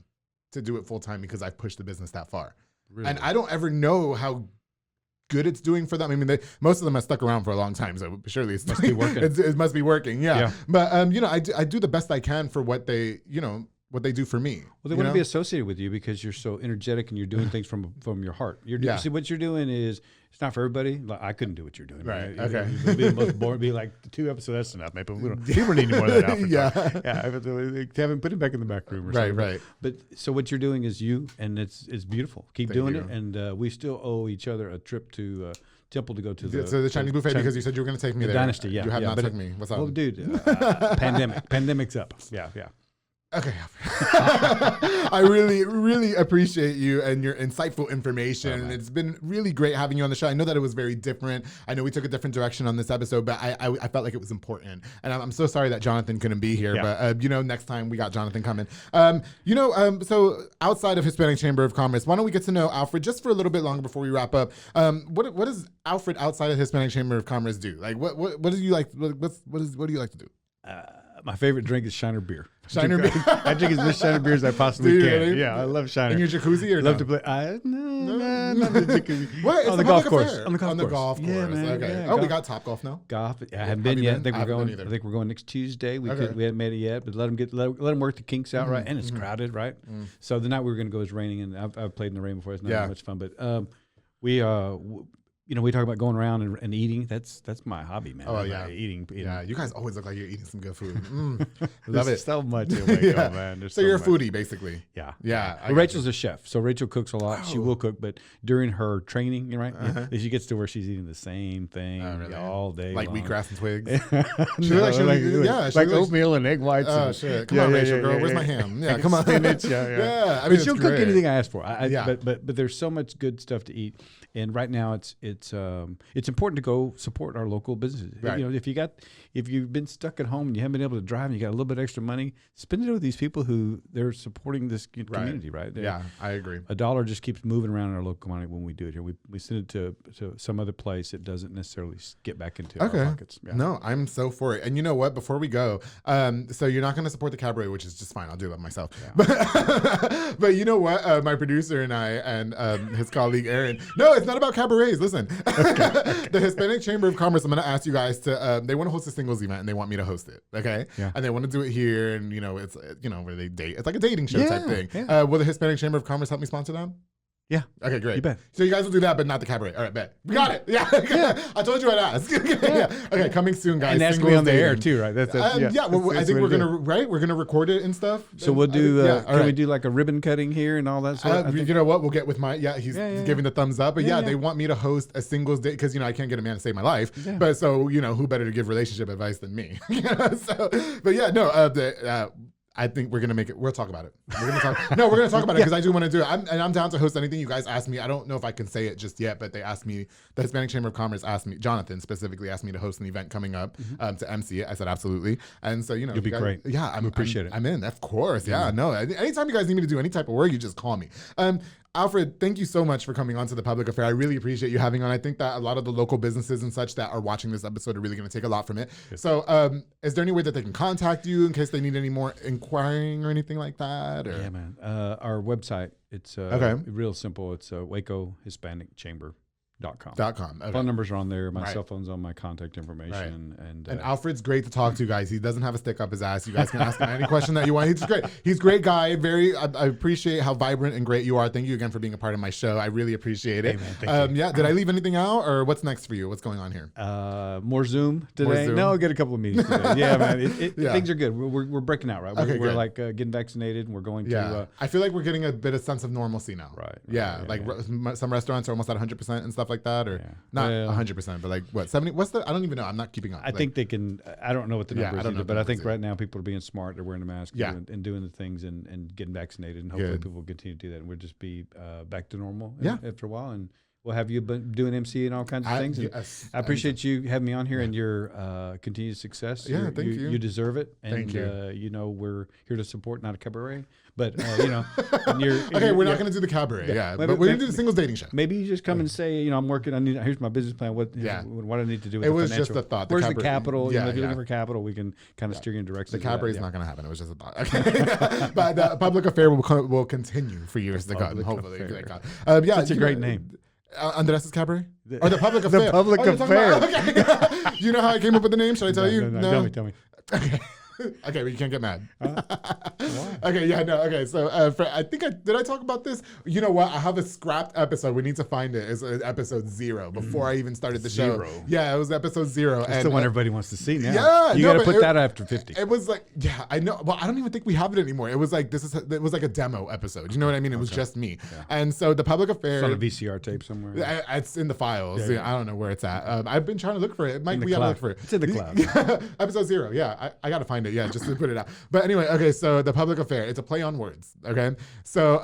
to do it full time because I've pushed the business that far. Really? And I don't ever know how good it's doing for them. I mean, most of them have stuck around for a long time, so surely it must be working. It must be working, yeah. But I do the best I can for what they do for me. Well, they want to be associated with you because you're so energetic and you're doing things from your heart. See, what you're doing is it's not for everybody. Like, I couldn't do what you're doing. Right. Okay. It'd be the most boring. Be like 2 episodes. That's enough. Maybe people need more of that. Alfred. Kevin, put him back in the back room. Or something. Right. But so what you're doing is you, and it's beautiful. Keep doing it, and we still owe each other a trip to. Temple to go to the Chinese buffet because you said you were going to take me there. Dynasty, yeah. You have not taken me. What's up? Well, dude, pandemic's up. Yeah. Okay. I really, really appreciate you and your insightful information. And it's been really great having you on the show. I know that it was very different. I know we took a different direction on this episode, but I felt like it was important. And I'm so sorry that Jonathan couldn't be here. Yeah. But, next time we got Jonathan coming. So outside of Hispanic Chamber of Commerce, why don't we get to know Alfred just for a little bit longer before we wrap up? What does Alfred outside of Hispanic Chamber of Commerce do? Like, what do you like? What do you like to do? My favorite drink is Shiner beer. Shiner beer. I drink as much Shiner beer as I possibly can. Really? Yeah, I love Shiner. In your jacuzzi or love to play? No, not the jacuzzi. What? On the golf course. On the golf course. Yeah, man. Okay. Yeah, we got Top Golf now. Golf. I haven't been yet. I think we're going next Tuesday. We haven't made it yet, but let them work the kinks out, right? And it's crowded, right? So the night we were going to go is raining, and I've played in the rain before. It's not that much fun, but we talk about going around and eating. That's my hobby, man. Oh, yeah. Eating. Yeah, you guys always look like you're eating some good food. Love it. So much in Waco, man. So you're a foodie, basically. Yeah. Yeah. Well, Rachel's a chef, so Rachel cooks a lot. She will cook, but during her training, right, she gets to where she's eating the same thing all day like long. wheatgrass and twigs? Like oatmeal and egg whites. Oh, shit. Come on, Rachel, girl. Where's my ham? Yeah, come on. Yeah. I mean, she'll cook anything I ask for. But there's so much good stuff to eat. And right now, it's important to go support our local businesses. Right. If you've been stuck at home and you haven't been able to drive and you got a little bit extra money, spend it with these people who they're supporting this community. Right? I agree. A dollar just keeps moving around in our local community when we do it here. We send it to some other place. It doesn't necessarily get back into our pockets. Yeah. No, I'm so for it. And you know what? Before we go, so you're not going to support the cabaret, which is just fine. I'll do that myself. Yeah. But you know what? My producer and I and his colleague Aaron. No, it's not about cabarets. Listen, the Hispanic Chamber of Commerce. I'm going to ask you guys to. They want to host a singles event and they want me to host it. Okay. Yeah. And they want to do it here, and it's where they date. It's like a dating show type thing. Yeah. Will the Hispanic Chamber of Commerce help me sponsor them? Yeah. Okay, great. You bet. So you guys will do that, but not the cabaret. All right, bet. We got it. Yeah. I told you I'd ask. Okay, coming soon, guys. And that's going to be on the air too, right? That's I think we're gonna record it and stuff. So we'll do. Can we do like a ribbon cutting here and all that stuff? You know what? We'll get with my. He's giving the thumbs up. But they want me to host a singles date because I can't get a man to save my life. Yeah. But so who better to give relationship advice than me? I think we're gonna make it. We'll talk about it. We're gonna talk. No, we're gonna talk about it because I do want to do it. I'm down to host anything you guys ask me. I don't know if I can say it just yet, but they asked me. The Hispanic Chamber of Commerce asked me. Jonathan specifically asked me to host an event coming up to MC it. I said absolutely, and so you'll be great. Yeah, I appreciate it. I'm in. Of course. Yeah, no. Anytime you guys need me to do any type of work, you just call me. Alfred, thank you so much for coming on to The Public Affair. I really appreciate you having on. I think that a lot of the local businesses and such that are watching this episode are really going to take a lot from it. Yes. So is there any way that they can contact you in case they need any more inquiring or anything like that? Or? Yeah, man. Our website, it's real simple. It's Waco Hispanic Chamber. .com. Okay. Phone numbers are on there. My cell phone's on my contact information. Right. And Alfred's great to talk to, guys. He doesn't have a stick up his ass. You guys can ask him any question that you want. He's great. He's a great guy. I appreciate how vibrant and great you are. Thank you again for being a part of my show. I really appreciate it. Hey, man, thank you. Yeah. Did I leave anything out, or what's next for you? What's going on here? More Zoom today. More Zoom? No, I got a couple of meetings today. Yeah, man. Things are good. We're breaking out, right? We're like getting vaccinated, and we're going to. I feel like we're getting a bit of sense of normalcy now. Right. Yeah. Some restaurants are almost at 100% and stuff like that, or not 100%, but like what 70? What's the? I don't even know. I'm not keeping up. I think they can. I don't know what the number is either, but I think right now people are being smart. They're wearing a mask and doing the things and getting vaccinated, and hopefully people will continue to do that, and we'll just be back to normal after a while. And we'll have you been doing MC and all kinds of things. Yes, I appreciate you having me on here and your continued success. Yeah, thank you. You deserve it. And, thank you. We're here to support, not a cabaret. But, okay, we're not going to do the cabaret. But we're going to do the singles dating show. Maybe you just come and say, I'm working. Here's my business plan. What I need to do with it the was financial. Just a thought. Where's the capital? If you're looking for capital, we can kind of steer you in direction. The cabaret is not going to happen. It was just a thought. Okay. But the public affair will continue for years to come. Hopefully. That's a great name. Andres' Cabaret? Or the Public Affair? The Public Affair. Okay. Do you know how I came up with the name? Should I tell you? No. Tell me. Okay. Okay, but you can't get mad. Okay, so I think did I talk about this? You know what? I have a scrapped episode. We need to find it. It's episode 0 before I even started the show. Yeah, it was episode 0. That's the one everybody wants to see now. Yeah, you got to put that after 50. It was like, I know. Well, I don't even think we have it anymore. It was like it was like a demo episode. You know what I mean? It was just me. Yeah. And so the Public Affair. It's on a VCR tape somewhere. It's in the files. Yeah. I don't know where it's at. I've been trying to look for it. We gotta look for it. It's in the cloud. Episode 0. Yeah, I gotta find it. Yeah, just to put it out. But anyway, okay, so the Public Affair, it's a play on words, okay? So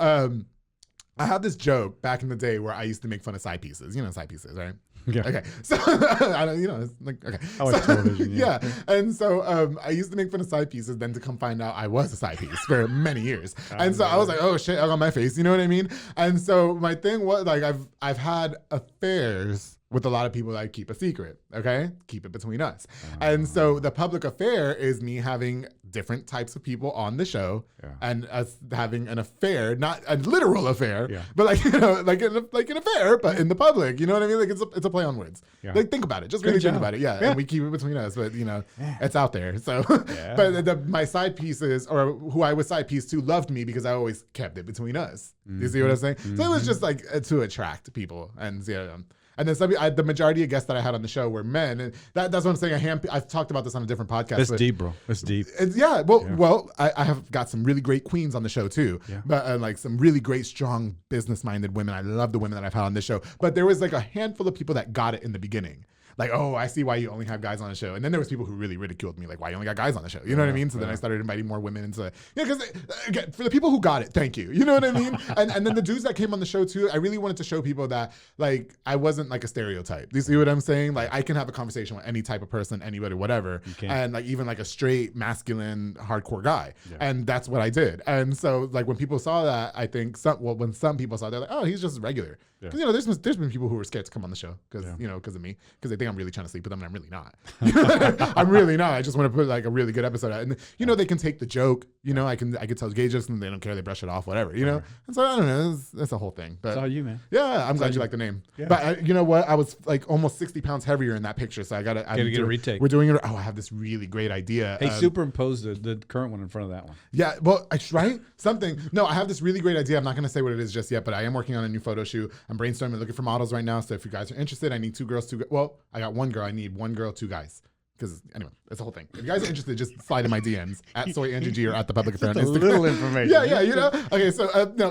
I had this joke back in the day where I used to make fun of side pieces. You know side pieces, right? Yeah. Okay. So it's like, okay. I watch television. Yeah. And so I used to make fun of side pieces, then to come find out I was a side piece for many years. And so I was like, oh shit, I got my face. You know what I mean? And so my thing was like, I've had affairs with a lot of people that I keep a secret, okay? Keep it between us. And so the Public Affair is me having different types of people on the show and us having an affair, not a literal affair, but like, like an affair, but in the public, you know what I mean? Like it's a play on words. Like think about it, just really think about it. Yeah, and we keep it between us, but it's out there. So, but my side pieces, or who I was side piece to, loved me because I always kept it between us. You see what I'm saying? So it was just like to attract people and and then the majority of guests that I had on the show were men, and that's what I'm saying. I've talked about this on a different podcast. That's deep, bro. That's deep. Well, I have got some really great queens on the show too, but like some really great, strong, business-minded women. I love the women that I've had on this show, but there was like a handful of people that got it in the beginning. Like, oh, I see why you only have guys on the show. And then there was people who really ridiculed me, like, why you only got guys on the show? You know what I mean? So then I started inviting more women into, because again, for the people who got it, thank you. You know what I mean? and then the dudes that came on the show too, I really wanted to show people that like I wasn't like a stereotype. Do you see what I'm saying? Like I can have a conversation with any type of person, anybody, whatever, and like even like a straight, masculine, hardcore guy. And that's what I did. And so like when people saw that, I think when some people saw that, they're like, oh, he's just regular. Because there's been people who were scared to come on the show because because of me, because they think I'm really trying to sleep with them, and I'm really not. I'm really not. I just want to put like a really good episode out, and they can take the joke. I can tell gay jokes, and they don't care. They brush it off, whatever. And so I don't know. That's a whole thing. But it's all you, man. Yeah, I'm glad you like the name. Yeah. But you know what? I was like almost 60 pounds heavier in that picture, so I gotta get a retake. We're doing it. Oh, I have this really great idea. Hey, superimpose the current one in front of that one. Yeah, well, right? Something. No, I have this really great idea. I'm not gonna say what it is just yet, but I am working on a new photo shoot. I'm brainstorming, looking for models right now. So if you guys are interested, I need 2 girls, well, I got 1 girl. I need 1 girl, 2 guys. Because anyway, that's the whole thing. If you guys are interested, just slide in my DMs at SoyAndrewG or at the Public Affair on Instagram. Little information. Yeah. Okay, so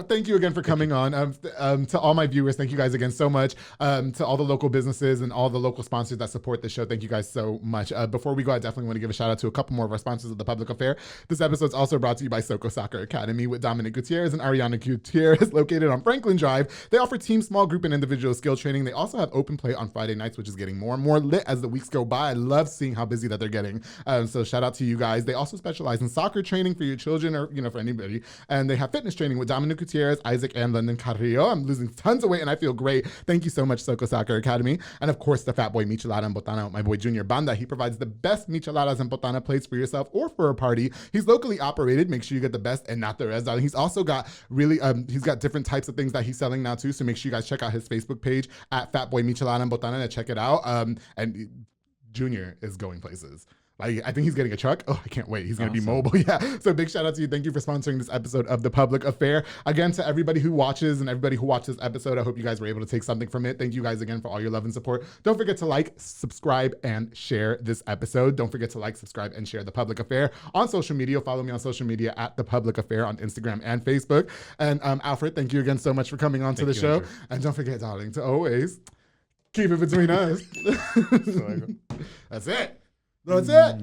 thank you again for coming on. To all my viewers, thank you guys again so much. To all the local businesses and all the local sponsors that support the show, thank you guys so much. Before we go, I definitely want to give a shout out to a couple more of our sponsors of the Public Affair. This episode is also brought to you by Soko Soccer Academy with Dominic Gutierrez and Ariana Gutierrez, located on Franklin Drive. They offer team, small group, and individual skill training. They also have open play on Friday nights, which is getting more and more lit as the weeks go by. I love seeing how how busy that they're getting. So shout out to you guys. They also specialize in soccer training for your children or, for anybody. And they have fitness training with Dominic Gutierrez, Isaac, and London Carrillo. I'm losing tons of weight and I feel great. Thank you so much, Soco Soccer Academy. And of course, the Fat Boy Michelada and Botana with my boy Junior Banda. He provides the best micheladas and botana plates for yourself or for a party. He's locally operated. Make sure you get the best and not the rest. He's also got he's got different types of things that he's selling now too. So make sure you guys check out his Facebook page at Fat Boy Michelada and Botana and check it out. And Junior is going places. I think he's getting a truck. Oh, I can't wait. He's going to be mobile. Yeah. So big shout out to you. Thank you for sponsoring this episode of The Public Affair. Again, to everybody who watches and everybody who watched this episode, I hope you guys were able to take something from it. Thank you guys again for all your love and support. Don't forget to like, subscribe, and share this episode. Don't forget to like, subscribe, and share The Public Affair on social media. Follow me on social media at The Public Affair on Instagram and Facebook. And Alfred, thank you again so much for coming on to the show. Andrew. And don't forget, darling, to always keep it between us. That's it. That's it.